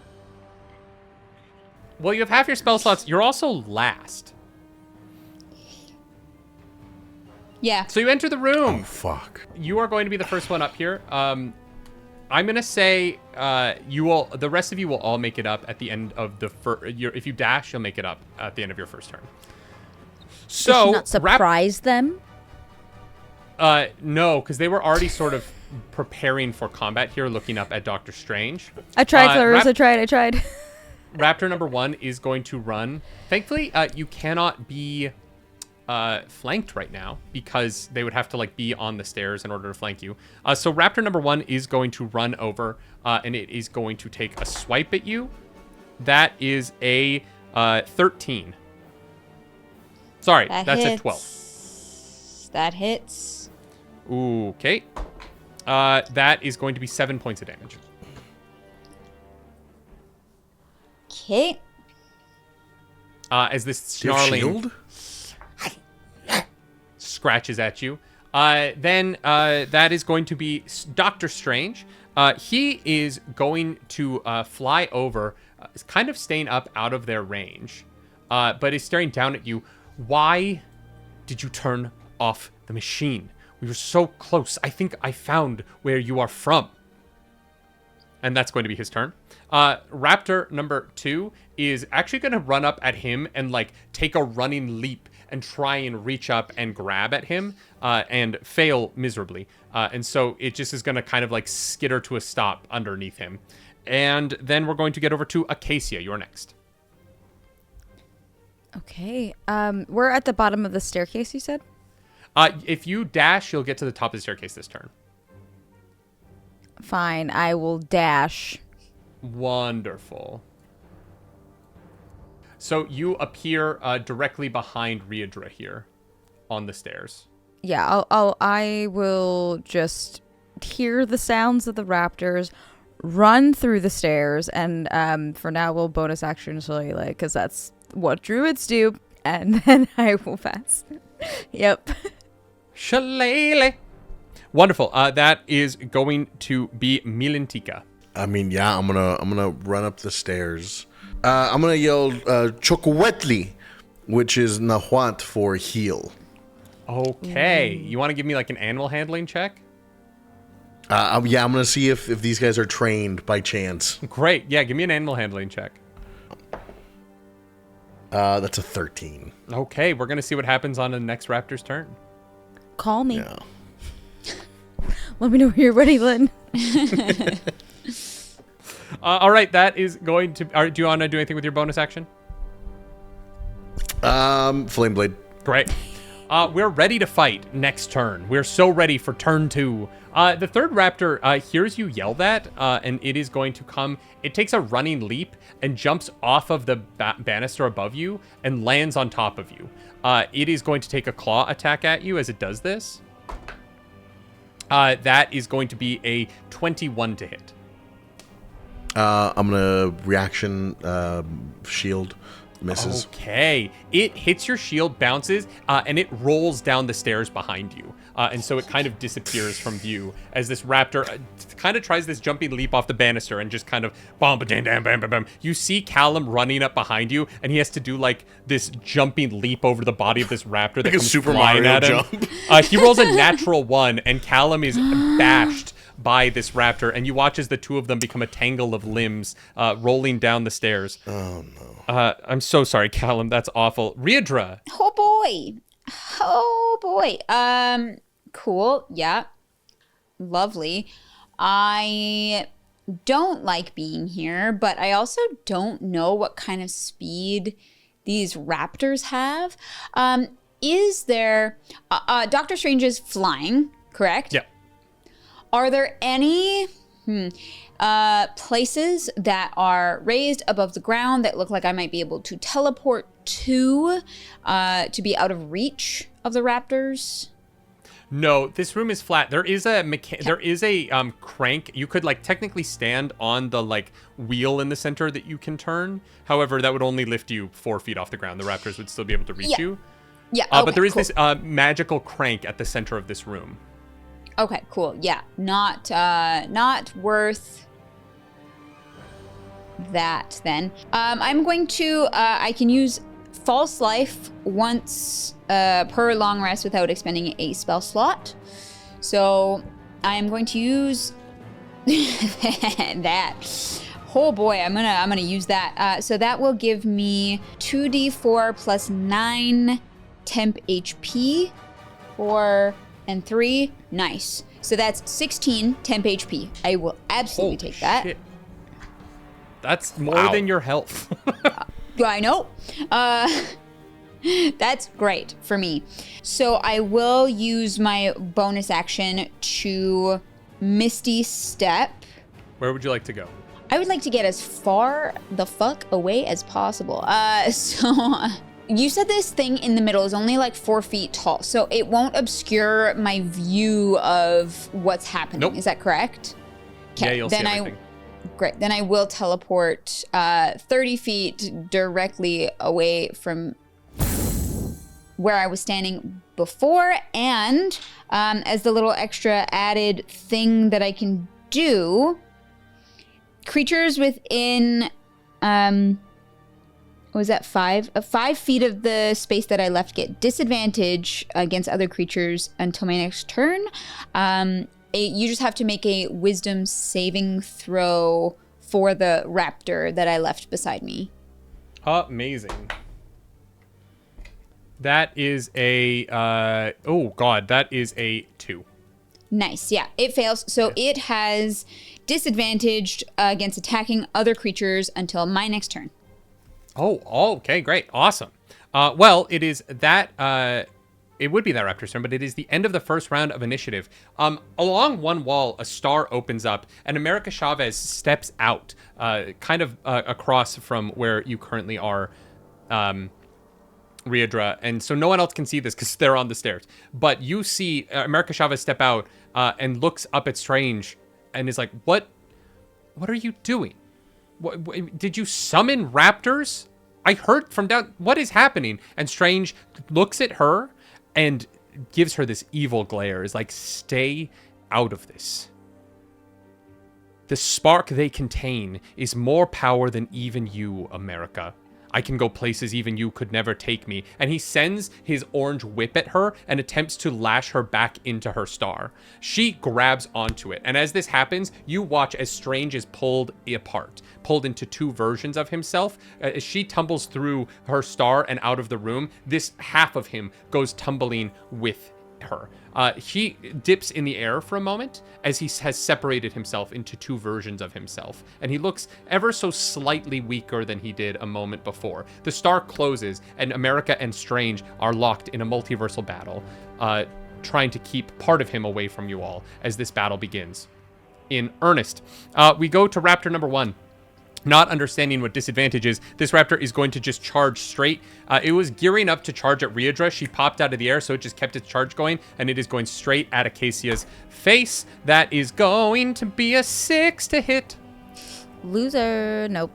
Well, you have half your spell slots. You're also last. Yeah. So you enter the room. Oh, fuck. You are going to be the first one up here. I'm going to say the rest of you will all make it up at the end of the first. If you dash, you'll make it up at the end of your first turn. So, Does she not surprise them? No, because they were already sort of preparing for combat here, looking up at Doctor Strange. I tried, Clarus. I tried. Raptor number 1 is going to run. Thankfully, you cannot be flanked right now because they would have to be on the stairs in order to flank you. So Raptor number 1 is going to run over and it is going to take a swipe at you. That is a 13. Sorry, that's a 12. That hits. Okay. That is going to be 7 points of damage. Okay. As this Do you have snarling shield? scratches at you. Then that is going to be Doctor Strange. He is going to fly over, kind of staying up out of their range, but is staring down at you. Why did you turn off the machine? We were so close. I think I found where you are from. And that's going to be his turn. Raptor number 2 is actually going to run up at him and take a running leap and try and reach up and grab at him and fail miserably. And so it just is going to kind of skitter to a stop underneath him. And then we're going to get over to Acasia. You're next. Okay. We're at the bottom of the staircase, you said? If you dash, you'll get to the top of the staircase this turn. Fine. I will dash. Wonderful. So you appear directly behind Rheadra here on the stairs. Yeah, I will just hear the sounds of the raptors, run through the stairs, and for now we'll bonus action Shillelagh, because that's what druids do, and then I will pass. Yep. Shillelagh. Wonderful. That is going to be Milintica. I mean, yeah, I'm gonna run up the stairs. I'm gonna yell Chocolately, which is Nahuatl for heal. Okay. You want to give me an animal handling check? Yeah, I'm gonna see if these guys are trained by chance. Great. Yeah, give me an animal handling check. That's a 13. Okay, we're going to see what happens on the next Raptor's turn. Call me. Yeah. Let me know when you're ready, Lynn. All right, that is going to... do you want to do anything with your bonus action? Flame Blade. Great. We're ready to fight next turn. We're so ready for turn 2. The third raptor hears you yell that, and it is going to come. It takes a running leap and jumps off of the banister above you and lands on top of you. It is going to take a claw attack at you as it does this. That is going to be a 21 to hit. I'm gonna reaction shield Misses. Okay. It hits your shield, bounces, and it rolls down the stairs behind you. And so it kind of disappears from view as this raptor kind of tries this jumping leap off the banister and just kind of bam, bam, bam, bam, bam. You see Callum running up behind you, and he has to do like this jumping leap over the body of this raptor that Like a comes Super flying Mario at him. jump. He rolls a natural 1, and Callum is bashed by this raptor, and you watch as the two of them become a tangle of limbs rolling down the stairs. Oh, no. I'm so sorry, Callum. That's awful. Rheadra. Oh boy. Oh boy. Cool. Yeah. Lovely. I don't like being here, but I also don't know what kind of speed these raptors have. Is there... Doctor Strange is flying, correct? Yeah. Are there any places that are raised above the ground that look like I might be able to teleport to be out of reach of the raptors? No, this room is flat. There is a crank. You could like technically stand on the like wheel in the center that you can turn. However, that would only lift you 4 feet off the ground. The raptors would still be able to reach you. Yeah. Okay, but there is cool. this magical crank at the center of this room. Okay, cool. Yeah, not worth that then. I'm going to, I can use False Life once per long rest without expending a spell slot. So I'm going to use that. Oh boy, I'm gonna use that. So that will give me 2d4 plus 9 temp HP. 4 and 3. Nice. So that's 16 temp HP. I will absolutely take that. Shit. That's more than your health. I know. That's great for me. So I will use my bonus action to Misty Step. Where would you like to go? I would like to get as far the fuck away as possible. You said this thing in the middle is only like 4 feet tall, so it won't obscure my view of what's happening. Nope. Is that correct? Yeah, you'll see everything. Great. Then I will teleport 30 feet directly away from where I was standing before. And as the little extra added thing that I can do, creatures within... was that 5? 5 feet of the space that I left get disadvantage against other creatures until my next turn. You just have to make a wisdom saving throw for the raptor that I left beside me. Amazing. That is a, that is a 2. Nice, yeah, it fails. So it has disadvantaged against attacking other creatures until my next turn. Oh, okay, great, awesome. Well, it is that, it would be that raptor's turn, but it is the end of the first round of initiative. Along one wall, a star opens up, and America Chavez steps out, kind of across from where you currently are, Rheadra. And so no one else can see this because they're on the stairs. But you see America Chavez step out and looks up at Strange and is like, What are you doing? Did you summon raptors? I heard from down... What is happening? And Strange looks at her and gives her this evil glare. Is like, stay out of this. The spark they contain is more power than even you, America. I can go places even you could never take me. And he sends his orange whip at her and attempts to lash her back into her star. She grabs onto it. And as this happens, you watch as Strange is pulled apart, pulled into 2 versions of himself. As she tumbles through her star and out of the room, this half of him goes tumbling with her. He dips in the air for a moment as he has separated himself into 2 versions of himself, and he looks ever so slightly weaker than he did a moment before. The star closes, and America and Strange are locked in a multiversal battle, trying to keep part of him away from you all as this battle begins. In earnest, we go to Raptor number 1. Not understanding what disadvantage is, this raptor is going to just charge straight. It was gearing up to charge at Rheadra. She popped out of the air, so it just kept its charge going, and it is going straight at Acasia's face. That is going to be a 6 to hit. Loser. Nope.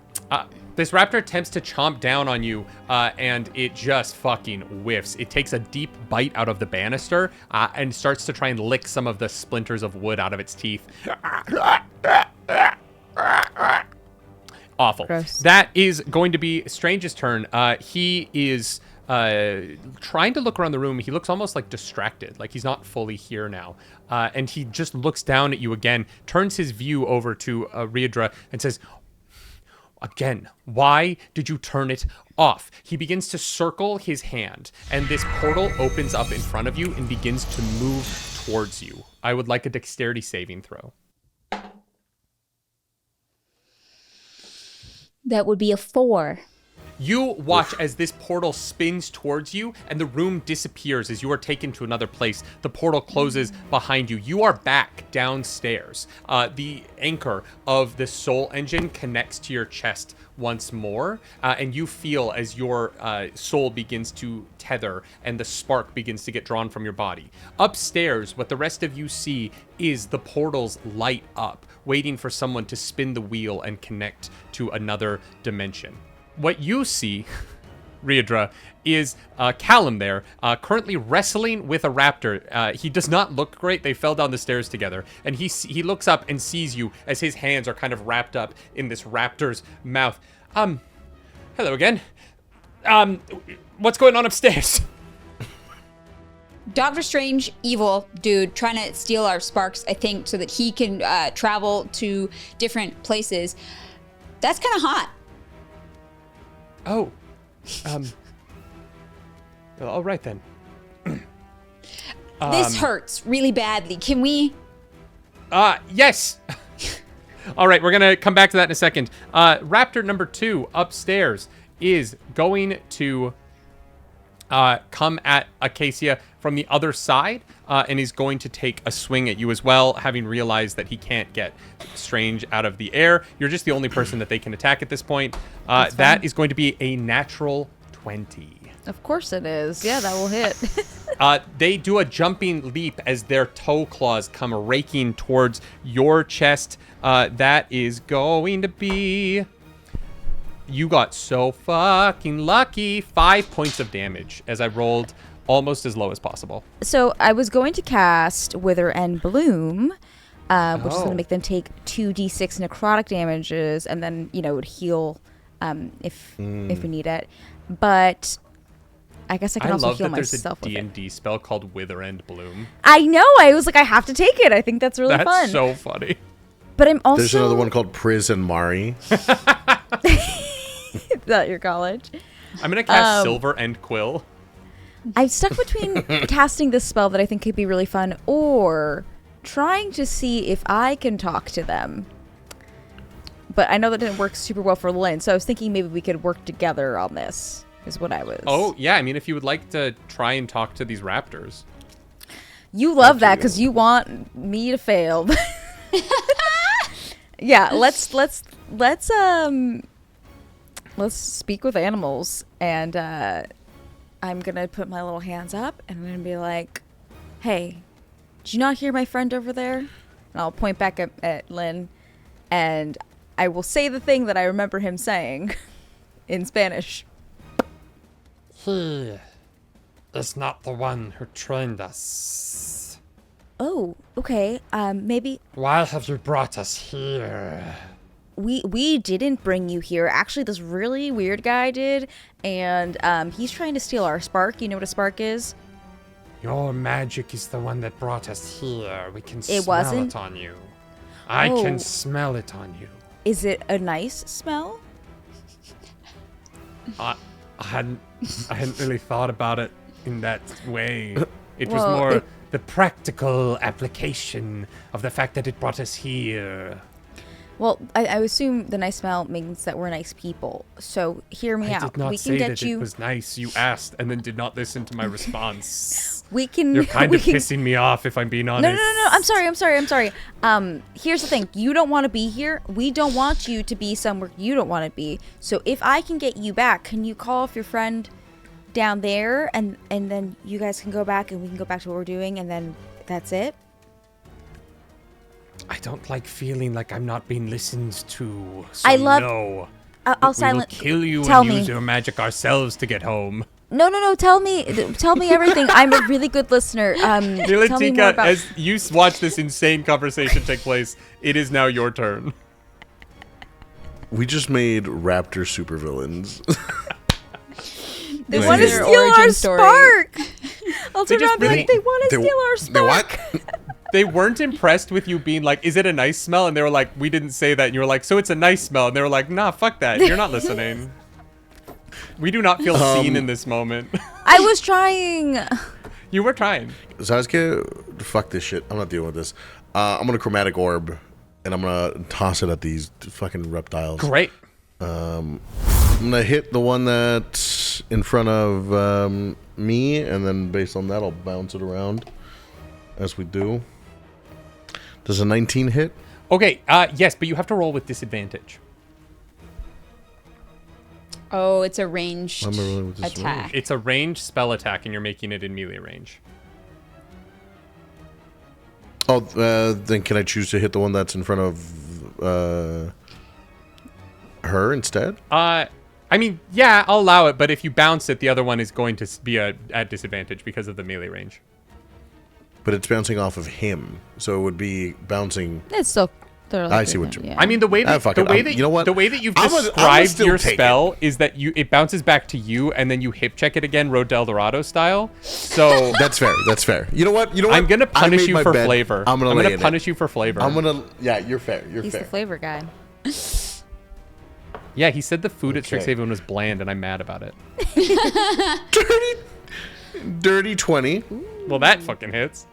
This raptor attempts to chomp down on you, and it just fucking whiffs. It takes a deep bite out of the banister and starts to try and lick some of the splinters of wood out of its teeth. Awful. Gross. That is going to be Strange's turn. He is trying to look around the room. He looks almost like distracted, like he's not fully here now. And he just looks down at you again, turns his view over to Rheadra and says, again, why did you turn it off? He begins to circle his hand, and this portal opens up in front of you and begins to move towards you. I would like a dexterity saving throw. That would be a 4. You watch as this portal spins towards you and the room disappears as you are taken to another place. The portal closes behind you. You are back downstairs. The anchor of the soul engine connects to your chest once more, and you feel as your soul begins to tether and the spark begins to get drawn from your body. Upstairs, what the rest of you see is the portals light up, waiting for someone to spin the wheel and connect to another dimension. What you see, Rheadra, is Callum there, currently wrestling with a raptor. He does not look great. They fell down the stairs together. And he looks up and sees you as his hands are kind of wrapped up in this raptor's mouth. Hello again. What's going on upstairs? Doctor Strange, evil dude, trying to steal our sparks, I think, so that he can travel to different places. That's kind of hot. Oh, well, all right then. This hurts really badly. Can we? Yes. All right, we're gonna come back to that in a second. Raptor number 2 upstairs is going to come at Acasia from the other side, and is going to take a swing at you as well, having realized that he can't get Strange out of the air. You're just the only person that they can attack at this point. That is going to be a natural 20. Of course it is. Yeah, that will hit. They do a jumping leap as their toe claws come raking towards your chest. That is going to be... You got so fucking lucky. 5 points of damage as I rolled almost as low as possible. So I was going to cast Wither and Bloom, which is going to make them take 2d6 necrotic damages, and then, it would heal if we need it. But I guess I can also heal myself with it. I love that there's a D&D spell called Wither and Bloom. I know. I was like, I have to take it. I think that's really fun. That's so funny. But I'm also... There's another one called Priz and Mari. Is that your college? I'm going to cast Silver and Quill. I'm stuck between casting this spell that I think could be really fun or trying to see if I can talk to them. But I know that didn't work super well for Lynn, so I was thinking maybe we could work together on this, is what I was. Oh, yeah. I mean, if you would like to try and talk to these raptors. You love that because you want me to fail. Yeah, let's speak with animals, and I'm gonna put my little hands up and I'm gonna be like, hey, did you not hear my friend over there? And I'll point back at Lynn, and I will say the thing that I remember him saying in Spanish. He is not the one who trained us. Oh, okay. Maybe Why have you brought us here? we didn't bring you here. Actually, this really weird guy did, and he's trying to steal our spark. You know what a spark is? Your magic is the one that brought us here. We can It smell wasn't? it on you. I Oh. can smell it on you. Is it a nice smell? I hadn't really thought about it in that way. It was Well, more it- the practical application of the fact that it brought us here. Well, I assume the nice smell means that we're nice people. So hear me I out. did not We can say get that you. it was nice. You asked and then did not listen to my response. We can. You're kind we of can, pissing me off if I'm being honest. No. I'm sorry. Here's the thing. You don't want to be here. We don't want you to be somewhere you don't want to be. So if I can get you back, can you call off your friend down there, and then you guys can go back, and we can go back to what we're doing, and then that's it. I don't like feeling like I'm not being listened to. I So love- no. I'll We will silent. kill you Tell and me. use your magic ourselves to get home. No. Tell me everything. I'm a really good listener. Tell me more Milintica, about. as you watch this insane conversation take place, it is now your turn. We just made raptor supervillains. They Nice. want to Their steal our origin story. spark. I'll They turn around and be just like, they want to steal our They spark. what? They weren't impressed with you being like, is it a nice smell? And they were like, we didn't say that. And you were like, so it's a nice smell. And they were like, nah, fuck that. You're not listening. We do not feel seen in this moment. I was trying. You were trying. Sasuke, fuck this shit. I'm not dealing with this. I'm gonna chromatic orb, and I'm gonna toss it at these fucking reptiles. Great. I'm gonna hit the one that's in front of me, and then based on that, I'll bounce it around as we do. Does a 19 hit? Okay, yes, but you have to roll with disadvantage. Oh, it's a ranged Why am I rolling with disadvantage? attack. It's a ranged spell attack, and you're making it in melee range. Oh, then can I choose to hit the one that's in front of her instead? I mean, yeah, I'll allow it, but if you bounce it, the other one is going to be at disadvantage because of the melee range. But it's bouncing off of him, so it would be bouncing. It's still. I see what you mean. Yeah. I mean, the way that fuck it. you know what? the way that you've I'm gonna described still your take spell is that it bounces back to you, and then you hip check it again, Road to El Dorado style. So That's fair. That's fair. You know what? I'm gonna I punish made you my for bed. flavor. I'm gonna lay in punish it. you for flavor. Yeah, you're fair. You're He's fair. the flavor guy. Yeah, he said the food at Okay. Strixhaven was bland, and I'm mad about it. Dirty 20. Well, that fucking hits.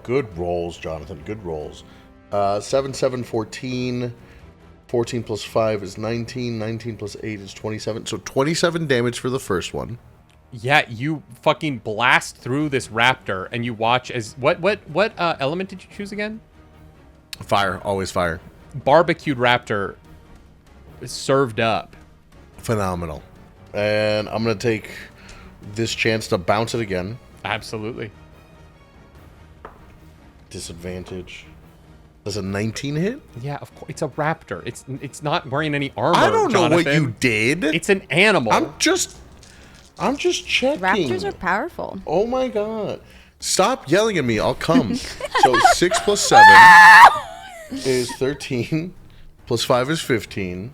Good rolls, Jonathan. Good rolls. 7, 7, 14. 14 plus 5 is 19. 19 plus 8 is 27. So 27 damage for the first one. Yeah, you fucking blast through this raptor, and you watch as what element did you choose again? Fire. Always fire. Barbecued raptor served up. Phenomenal. And I'm going to take this chance to bounce it again. Absolutely. Disadvantage. Does a 19 hit? Yeah, of course. It's a raptor. It's not wearing any armor. I don't know what Jonathan. you did. It's an animal. I'm just checking. Raptors are powerful. Oh my god. Stop yelling at me. I'll come. So 6 plus 7 is 13. Plus 5 is 15.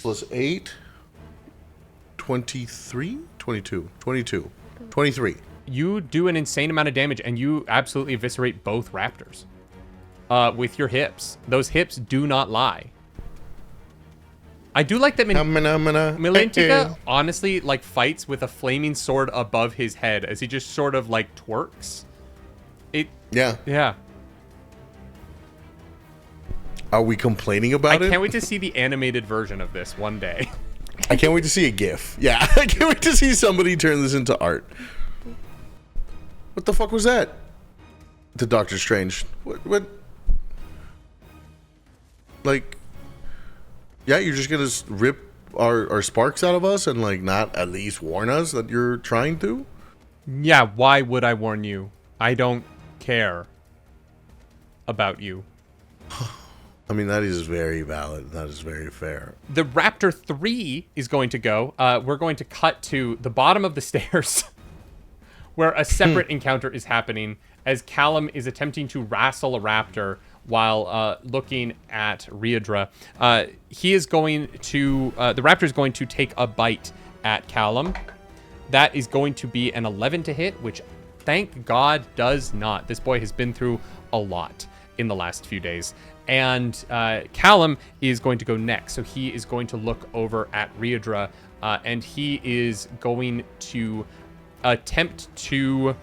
Plus 8. 23? 22. 22. 23. You do an insane amount of damage, and you absolutely eviscerate both raptors with your hips. Those hips do not lie. I do like that Milintica honestly like fights with a flaming sword above his head as he just sort of like twerks. Yeah. Yeah. Are we complaining about I it? can't wait to see the animated version of this one day. I can't wait to see a GIF. Yeah. I can't wait to see somebody turn this into art. What the fuck was that? To Doctor Strange. What? Like, yeah, you're just gonna rip our sparks out of us and like not at least warn us that you're trying to? Yeah, why would I warn you? I don't care about you. I mean, that is very valid. That is very fair. The Raptor 3 is going to go. We're going to cut to the bottom of the stairs where a separate encounter is happening as Callum is attempting to wrestle a raptor while looking at Rheadra. He is going to... the raptor is going to take a bite at Callum. That is going to be an 11 to hit, which thank God does not. This boy has been through a lot in the last few days. And Callum is going to go next. So he is going to look over at Rheadra, and he is going to attempt to...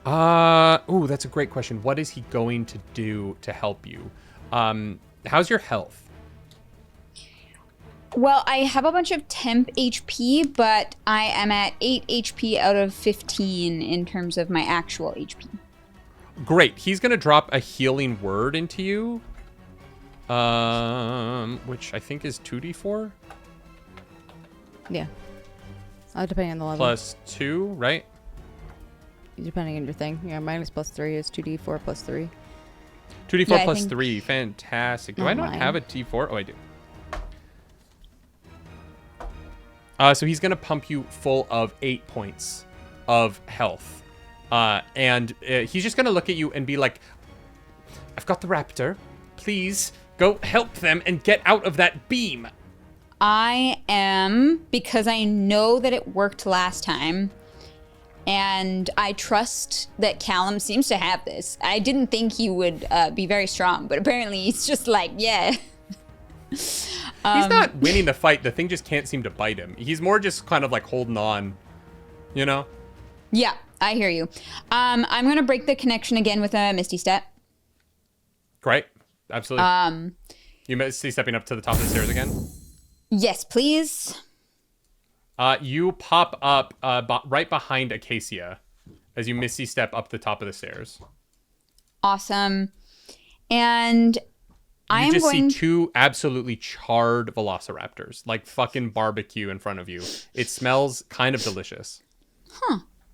ooh, that's a great question. What is he going to do to help you? How's your health? Well, I have a bunch of temp HP, but I am at 8 HP out of 15 in terms of my actual HP. Great. He's going to drop a healing word into you, which I think is 2d4 Yeah. Depending on the level. plus 2, right? Depending on your thing. Yeah, minus plus 3 is 2d4 plus 3. 2d4 Yeah, I plus think- 3. Fantastic. Do Not I not mine. have a d4? Oh, I do. So he's going to pump you full of 8 points of health. And he's just going to look at you and be like, I've got the raptor. Please go help them and get out of that beam. I am, because I know that it worked last time, and I trust that Callum seems to have this. I didn't think he would be very strong, but apparently he's just like, yeah. He's not winning the fight. The thing just can't seem to bite him. He's more just kind of like holding on, you know? Yeah, I hear you. I'm going to break the connection again with a Misty Step. Great. Absolutely. You see stepping up to the top of the stairs again? Yes, please. You pop up right behind Acacia as you misty step up the top of the stairs. Awesome. And I You am just going see 2 absolutely charred velociraptors, like fucking barbecue in front of you. It smells kind of delicious.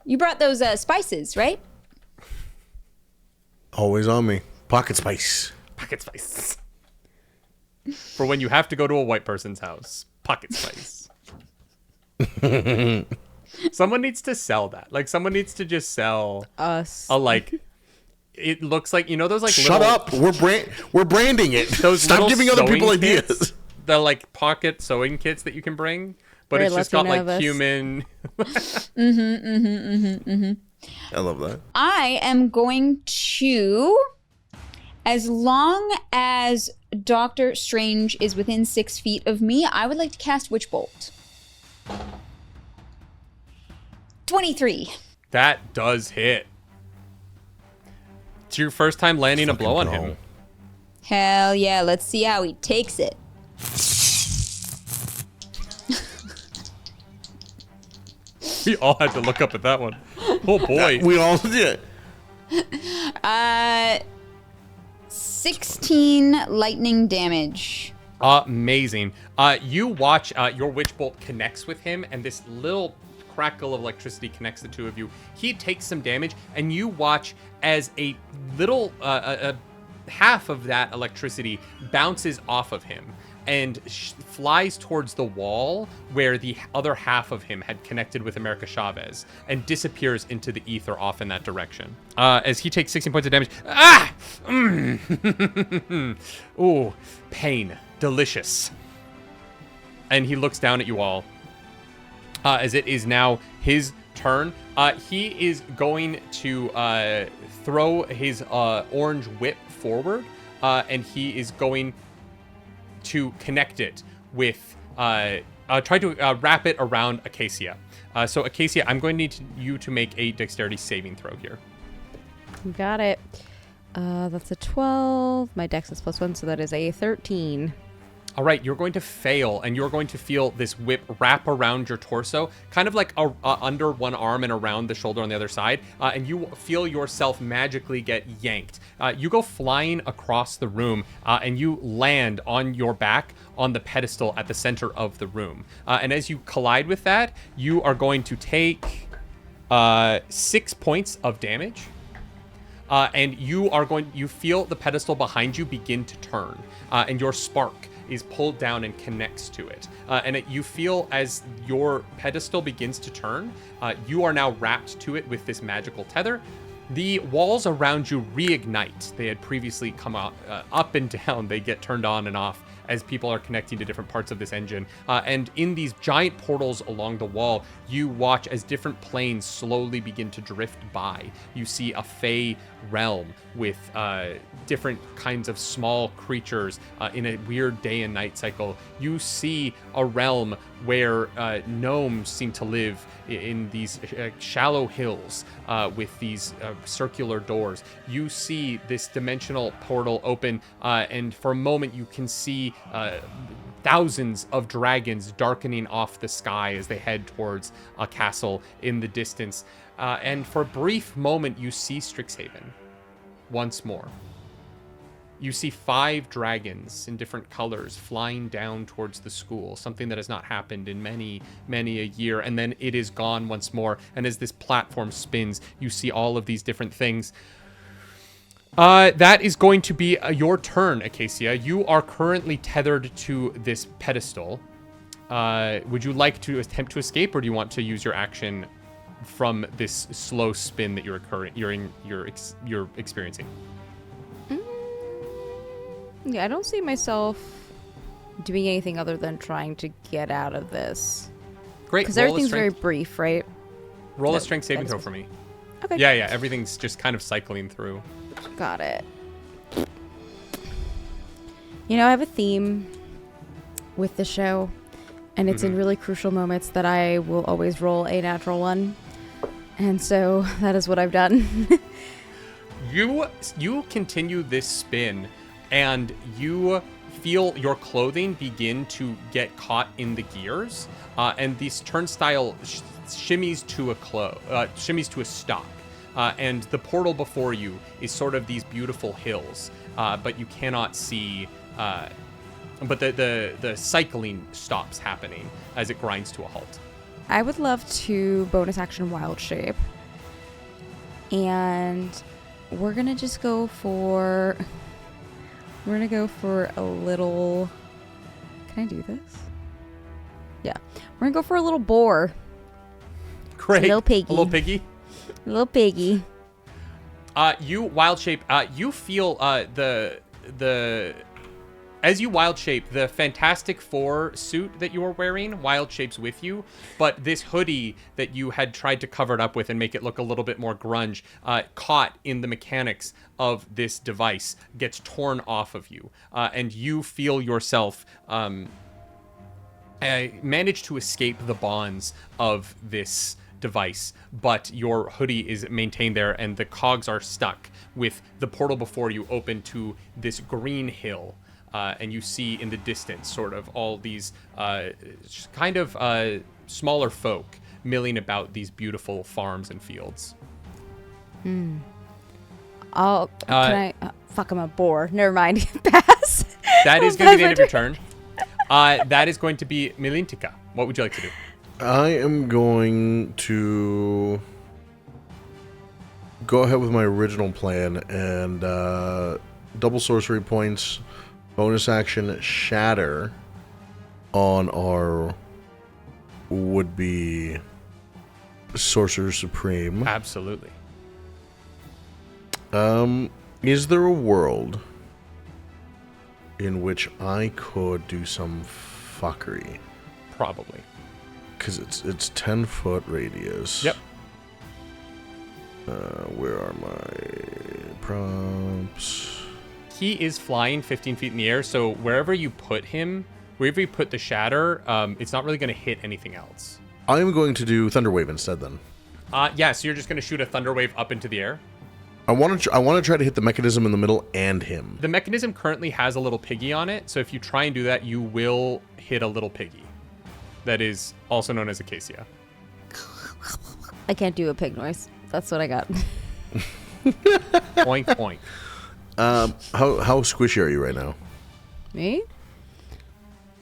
You brought those spices, right? Always on me. Pocket spice. Pocket spice. For when you have to go to a white person's house. Pocket spice. Someone needs to sell that. Like, someone needs to just sell Us. a, like, it looks like, you know those, like, Shut little, up. We're branding it. those Stop little giving other people sewing ideas. kits? The, like, pocket sewing kits that you can bring, but Very it's just got, Latino of like, us. human... I love that. I am going to, as long as Doctor Strange is within 6 feet of me, I would like to cast Witch Bolt. 23. That does hit. It's your first time landing a blow on him. Hell yeah, let's see how he takes it. We all had to look up at that one. Oh boy. We all did. 16 lightning damage. Amazing. You watch your witch bolt connects with him, and this little crackle of electricity connects the two of you. He takes some damage, and you watch as a little half of that electricity bounces off of him and flies towards the wall where the other half of him had connected with America Chavez and disappears into the ether off in that direction. As he takes 16 points of damage. Ah! Ooh, pain. Delicious. And he looks down at you all. As it is now his turn. He is going to throw his orange whip forward, and he is going to connect it with, try to wrap it around Acacia. So Acacia, I'm going to need you to make a dexterity saving throw here. You got it. That's a 12. My dex is +1, so that is a 13. All right, you're going to fail, and you're going to feel this whip wrap around your torso, kind of like under one arm and around the shoulder on the other side, and you feel yourself magically get yanked. You go flying across the room, and you land on your back on the pedestal at the center of the room. And as you collide with that, you are going to take 6 points of damage. And you feel the pedestal behind you begin to turn, and your spark is pulled down and connects to it. You feel as your pedestal begins to turn, you are now wrapped to it with this magical tether. The walls around you reignite. They had previously come out, up and down. They get turned on and off as people are connecting to different parts of this engine. And in these giant portals along the wall, you watch as different planes slowly begin to drift by. You see a fey realm with different kinds of small creatures in a weird day and night cycle. You see a realm where gnomes seem to live in these shallow hills with these circular doors. You see this dimensional portal open, and for a moment you can see thousands of dragons darkening off the sky as they head towards a castle in the distance. And for a brief moment, you see Strixhaven once more. You see 5 dragons in different colors flying down towards the school, something that has not happened in many, many a year. And then it is gone once more. And as this platform spins, you see all of these different things. That is going to be your turn, Acacia. You are currently tethered to this pedestal. Would you like to attempt to escape, or do you want to use your action from this slow spin that you're experiencing? Yeah, I don't see myself doing anything other than trying to get out of this. Great. Because everything's very brief, right? Roll a strength saving throw for me. Okay. Yeah. Everything's just kind of cycling through. Got it. You know, I have a theme with the show, and it's in really crucial moments that I will always roll a natural one. And so that is what I've done. You continue this spin, and you feel your clothing begin to get caught in the gears, and this turnstile shimmies to a stop. And the portal before you is sort of these beautiful hills, but you cannot see. But the cycling stops happening as it grinds to a halt. I would love to bonus action wild shape. And we're going to just go for... We're going to go for a little... Can I do this? Yeah. We're going to go for a little boar. Great. A little piggy. A little piggy? A little piggy. You wild shape. You feel as you wild shape, the Fantastic Four suit that you are wearing wild shapes with you, but this hoodie that you had tried to cover it up with and make it look a little bit more grunge, caught in the mechanics of this device, gets torn off of you, and you feel yourself manage to escape the bonds of this device, but your hoodie is maintained there, and the cogs are stuck with the portal before you open to this green hill. And you see in the distance sort of all these kind of smaller folk milling about these beautiful farms and fields. Can I... fuck, I'm a boar. Never mind. Pass. That is going to be the end of your turn. That is going to be Milintica. What would you like to do? I am going to go ahead with my original plan and double sorcery points. Bonus action, shatter on our would-be Sorcerer Supreme. Absolutely. Is there a world in which I could do some fuckery? Probably. Because it's 10-foot radius. Yep. Where are my prompts? He is flying 15 feet in the air, so wherever you put him, wherever you put the shatter, it's not really going to hit anything else. I am going to do Thunderwave instead then. Yeah, so you're just going to shoot a thunder wave up into the air? I want to try to hit the mechanism in the middle and him. The mechanism currently has a little piggy on it, so if you try and do that, you will hit a little piggy. That is also known as Acasia. I can't do a pig noise. That's what I got. Oink, oink. How squishy are you right now? Me?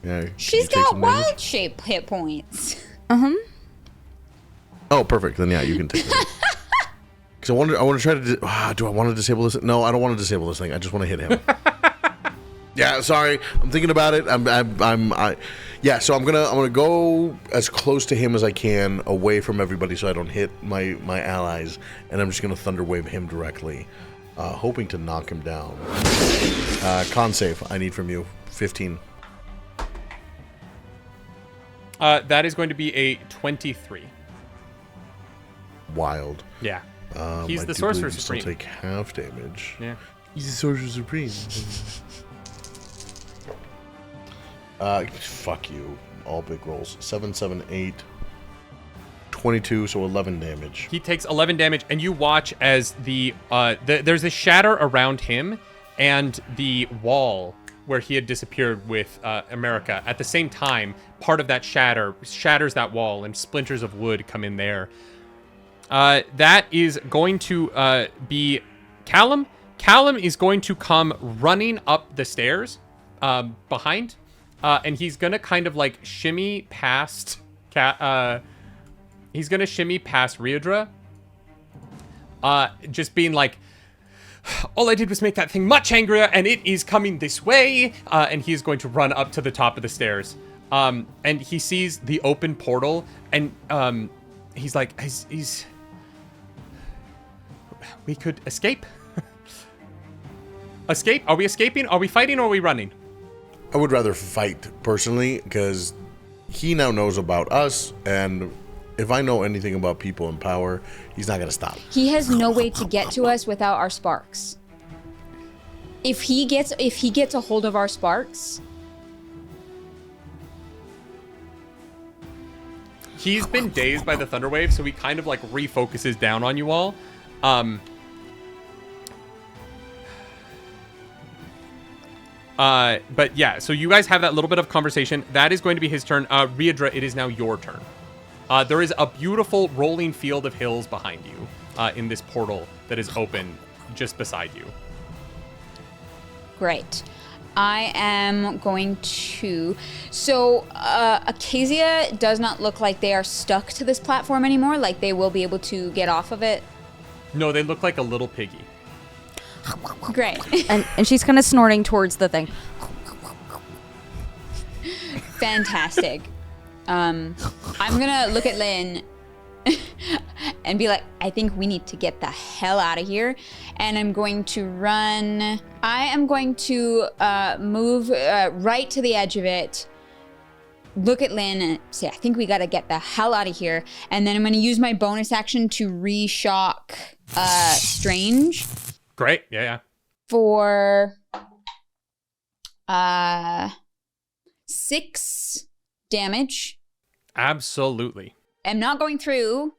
Yeah. She's got wild shape hit points. Oh, perfect. Then yeah, you can take it. Because I want to try to. Do I want to disable this? No, I don't want to disable this thing. I just want to hit him. Yeah, sorry. I'm thinking about it. Yeah. So I'm gonna go as close to him as I can, away from everybody, so I don't hit my allies, and I'm just gonna thunder wave him directly. Hoping to knock him down. Con save, I need from you. 15. That is going to be a 23. Wild. Yeah. He's the Sorcerer Supreme. Still take half damage. Yeah. He's the Sorcerer Supreme. Fuck you. All big rolls. 7, 7, 8. 22, so 11 damage. He takes 11 damage, and you watch as there's a shatter around him and the wall where he had disappeared with America. At the same time, part of that shatters that wall, and splinters of wood come in there. That is going to be Callum. Callum is going to come running up the stairs behind, and he's going to kind of like shimmy past He's going to shimmy past Rheadra, just being like, All I did was make that thing much angrier, and it is coming this way. And he is going to run up to the top of the stairs. And he sees the open portal, and he's like, he's we could escape. Escape? Are we escaping? Are we fighting, or are we running? I would rather fight, personally, because he now knows about us, and if I know anything about people in power, he's not going to stop. He has no way to get to us without our sparks. If he gets a hold of our sparks... He's been dazed by the thunder wave, so he kind of like refocuses down on you all. But yeah, so you guys have that little bit of conversation. That is going to be his turn. Rheadra, it is now your turn. There is a beautiful rolling field of hills behind you in this portal that is open just beside you. Great. I am going to... So, Acasia does not look like they are stuck to this platform anymore. Like they will be able to get off of it. No, they look like a little piggy. Great. And she's kind of snorting towards the thing. Fantastic. I'm gonna look at Lynn and be like, I think we need to get the hell out of here. And I'm going to run. I am going to move right to the edge of it. Look at Lynn and say, I think we gotta get the hell out of here. And then I'm gonna use my bonus action to re-shock Strange. Great. Yeah. For 6 damage. Absolutely. I'm not going through,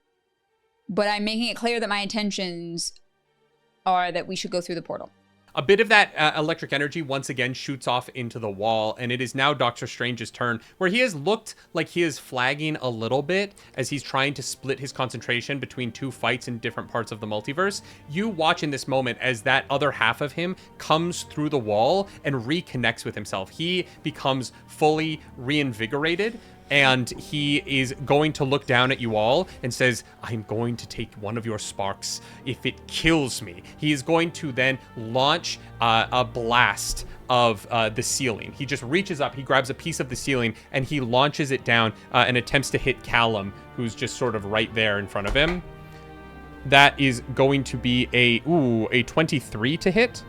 but I'm making it clear that my intentions are that we should go through the portal. A bit of that electric energy once again shoots off into the wall, and it is now Doctor Strange's turn, where he has looked like he is flagging a little bit as he's trying to split his concentration between two fights in different parts of the multiverse. You watch in this moment as that other half of him comes through the wall and reconnects with himself. He becomes fully reinvigorated, and he is going to look down at you all and says, I'm going to take one of your sparks if it kills me. He is going to then launch a blast of the ceiling. He just reaches up, he grabs a piece of the ceiling, and he launches it down and attempts to hit Callum, who's just sort of right there in front of him. That is going to be a 23 to hit.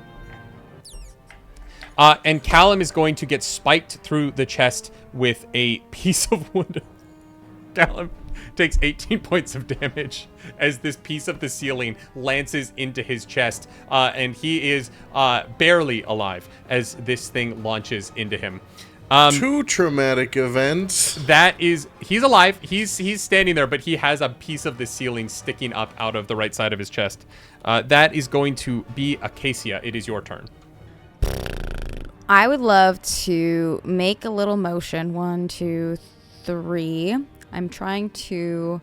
And Callum is going to get spiked through the chest with a piece of wood. Callum takes 18 points of damage as this piece of the ceiling lances into his chest. And he is barely alive as this thing launches into him. 2 traumatic events. He's alive. He's standing there, but he has a piece of the ceiling sticking up out of the right side of his chest. That is going to be Acasia. It is your turn. I would love to make a little motion. 1, 2, 3. I'm trying to...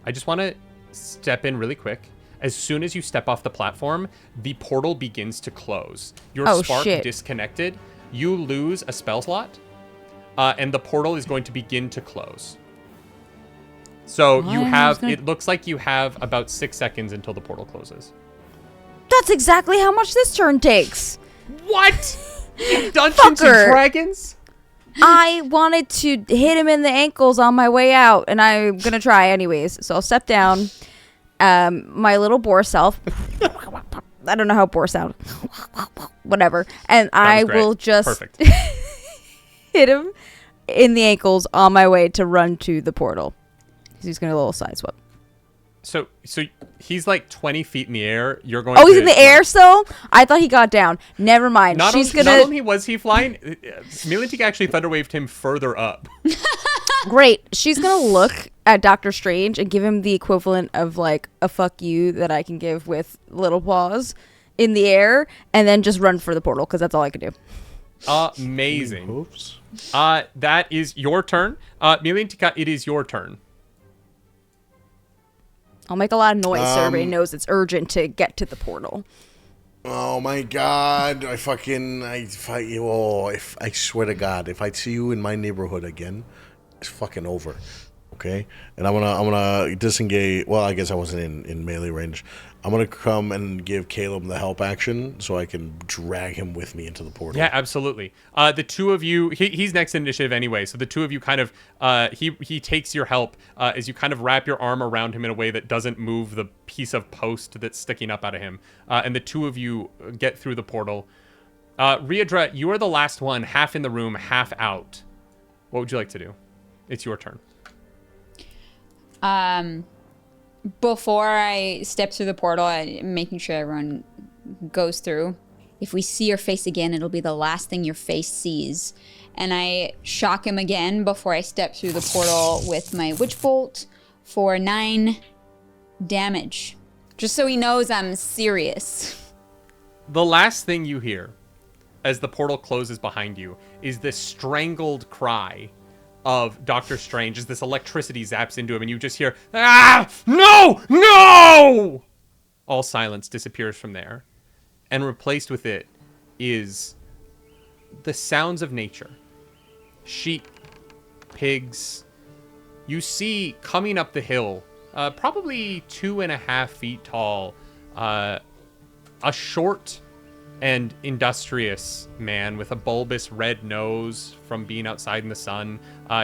I just want to step in really quick. As soon as you step off the platform, the portal begins to close. Your spark disconnected. You lose a spell slot, and the portal is going to begin to close. So it looks like you have about 6 seconds until the portal closes. That's exactly how much this turn takes. What? You Dungeons and Dragons? I wanted to hit him in the ankles on my way out, and I'm going to try anyways. So I'll step down. My little boar self. I don't know how boar sound. Whatever. And I will just hit him in the ankles on my way to run to the portal. He's going to a little side swap. So he's like 20 feet in the air. You're going. Oh, he's in the air still? I thought he got down. Never mind. Not only was he flying, Milintica actually thunderwaved him further up. Great. She's gonna look at Doctor Strange and give him the equivalent of like a fuck you that I can give with little paws in the air, and then just run for the portal because that's all I can do. Amazing. Oops. That is your turn. Milintica, it is your turn. I'll make a lot of noise so everybody knows it's urgent to get to the portal. Oh my God! I swear to God, if I see you in my neighborhood again, it's fucking over. Okay, and I'm gonna disengage. Well, I guess I wasn't in melee range. I'm gonna come and give Caleb the help action so I can drag him with me into the portal. Yeah, absolutely. The two of you, he's next initiative anyway, so the two of you kind of, he takes your help as you kind of wrap your arm around him in a way that doesn't move the piece of post that's sticking up out of him. And the two of you get through the portal. Rheadra, you are the last one, half in the room, half out. What would you like to do? It's your turn. Before I step through the portal, I'm making sure everyone goes through. If we see your face again, it'll be the last thing your face sees. And I shock him again before I step through the portal with my Witch Bolt for 9 damage. Just so he knows I'm serious. The last thing you hear as the portal closes behind you is this strangled cry of Doctor Strange as this electricity zaps into him, and you just hear, "Ah! No! No!" All silence disappears from there, and replaced with it is the sounds of nature. Sheep, pigs. You see coming up the hill, probably 2.5 feet tall, a short and industrious man with a bulbous red nose from being outside in the sun.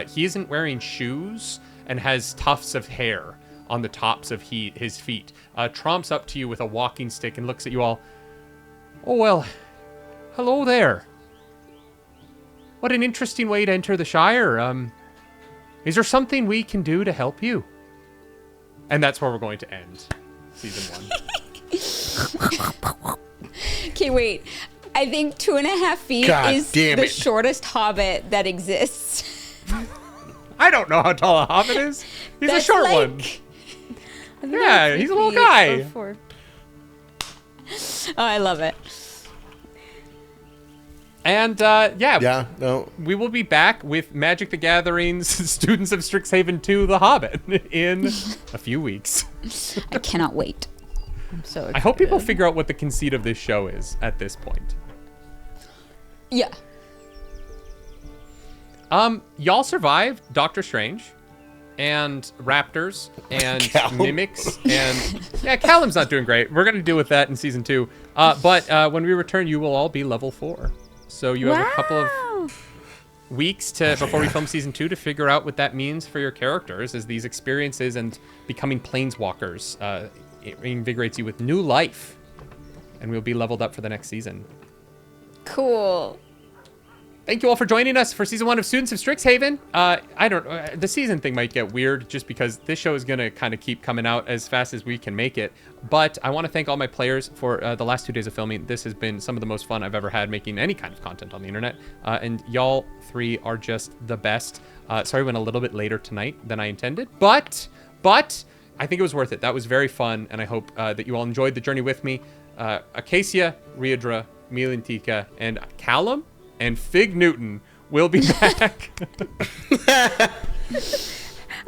He isn't wearing shoes and has tufts of hair on the tops of his feet. Tromps up to you with a walking stick and looks at you all. "Oh, well, hello there. What an interesting way to enter the Shire. Is there something we can do to help you?" And that's where we're going to end season 1. Okay, wait. I think 2.5 feet God is damn the it. shortest hobbit that exists. I don't know how tall a hobbit is. He's a That's short like- one. Yeah, he's a little guy. Oh, I love it. And Yeah, no. we will be back with Magic the Gathering's Students of Strixhaven 2 The Hobbit in a few weeks. I cannot wait. I'm so excited. I hope people figure out what the conceit of this show is at this point. Yeah. Y'all survived Doctor Strange and raptors and Callum. mimics and yeah, Callum's not doing great. We're gonna deal with that in season 2. But when we return, you will all be level 4. So you have a couple of weeks before we film season 2 to figure out what that means for your characters as these experiences and becoming planeswalkers it invigorates you with new life, and we'll be leveled up for the next season. Cool. Thank you all for joining us for season 1 of Students of Strixhaven. I don't the season thing might get weird just because this show is going to kind of keep coming out as fast as we can make it. But I want to thank all my players for the last 2 days of filming. This has been some of the most fun I've ever had making any kind of content on the internet. And y'all 3 are just the best. Sorry, went a little bit later tonight than I intended, but I think it was worth it. That was very fun, and I hope that you all enjoyed the journey with me. Acasia, Rheadra, Milintica, and Callum and Fig Newton will be back.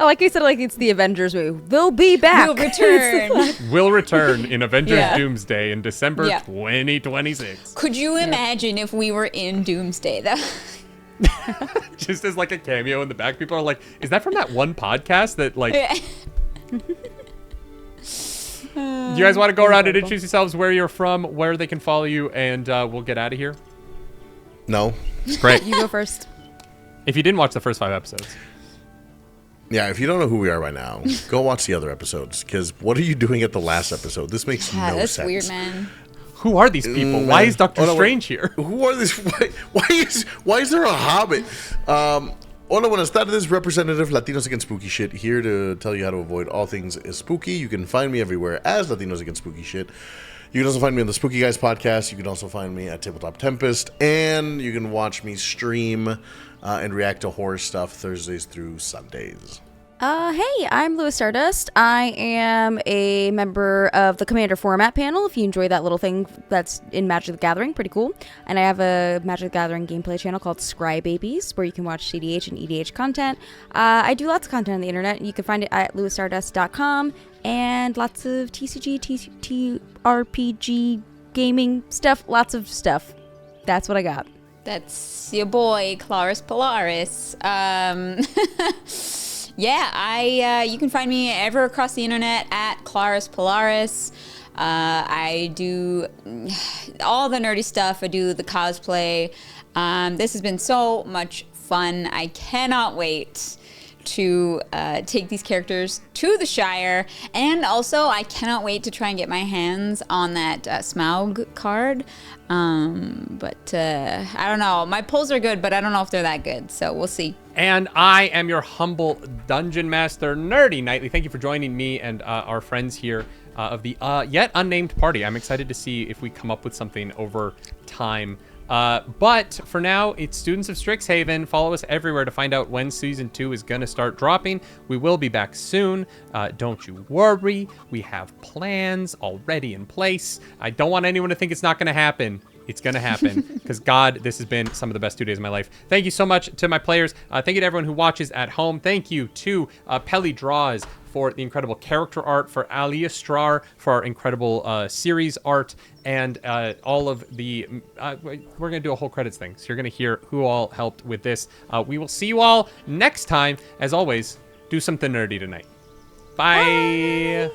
I like you said, like it's the Avengers movie. They'll be back. We'll return. Will return in Avengers Yeah. Doomsday in December Yeah. 2026. Could you imagine if we were in Doomsday, though? Just as like a cameo in the back. People are like, is that from that one podcast that like... You guys want to go around and introduce yourselves, where you're from, where they can follow you, and we'll get out of here? No. Great. You go first. If you didn't watch the first 5 episodes. Yeah, if you don't know who we are right now, go watch the other episodes. Because what are you doing at the last episode? This makes Yeah, no that's sense. weird, man. Who are these people? Why is Doctor Strange here? Who are these? Why is there a hobbit? Hola, buenas tardes, representative Latinos Against Spooky Shit, here to tell you how to avoid all things spooky. You can find me everywhere as Latinos Against Spooky Shit. You can also find me on the Spooky Guys podcast. You can also find me at Tabletop Tempest. And you can watch me stream and react to horror stuff Thursdays through Sundays. Hey, I'm Lua Stardust. I am a member of the Commander Format panel. If you enjoy that little thing that's in Magic the Gathering, pretty cool. And I have a Magic the Gathering gameplay channel called Scry Babies, where you can watch CDH and EDH content. I do lots of content on the internet. You can find it at luastardust.com and lots of TCG, TRPG, gaming stuff, lots of stuff. That's what I got. Yeah, you can find me ever across the internet at Clarus Polaris. I do all the nerdy stuff. I do the cosplay. This has been so much fun. I cannot wait to take these characters to the Shire, and also I cannot wait to try and get my hands on that Smaug card. But I don't know. My pulls are good, but I don't know if they're that good. So we'll see. And I am your humble dungeon master, Nerdy Nightly. Thank you for joining me and our friends here of the yet unnamed party. I'm excited to see if we come up with something over time. But for now, it's Students of Strixhaven. Follow us everywhere to find out when Season 2 is going to start dropping. We will be back soon. Don't you worry. We have plans already in place. I don't want anyone to think it's not going to happen. It's going to happen because, God, this has been some of the best 2 days of my life. Thank you so much to my players. Thank you to everyone who watches at home. Thank you to Pelly Draws for the incredible character art, for Alia Strar for our incredible series art, and all of the... we're going to do a whole credits thing, so you're going to hear who all helped with this. We will see you all next time. As always, do something nerdy tonight. Bye.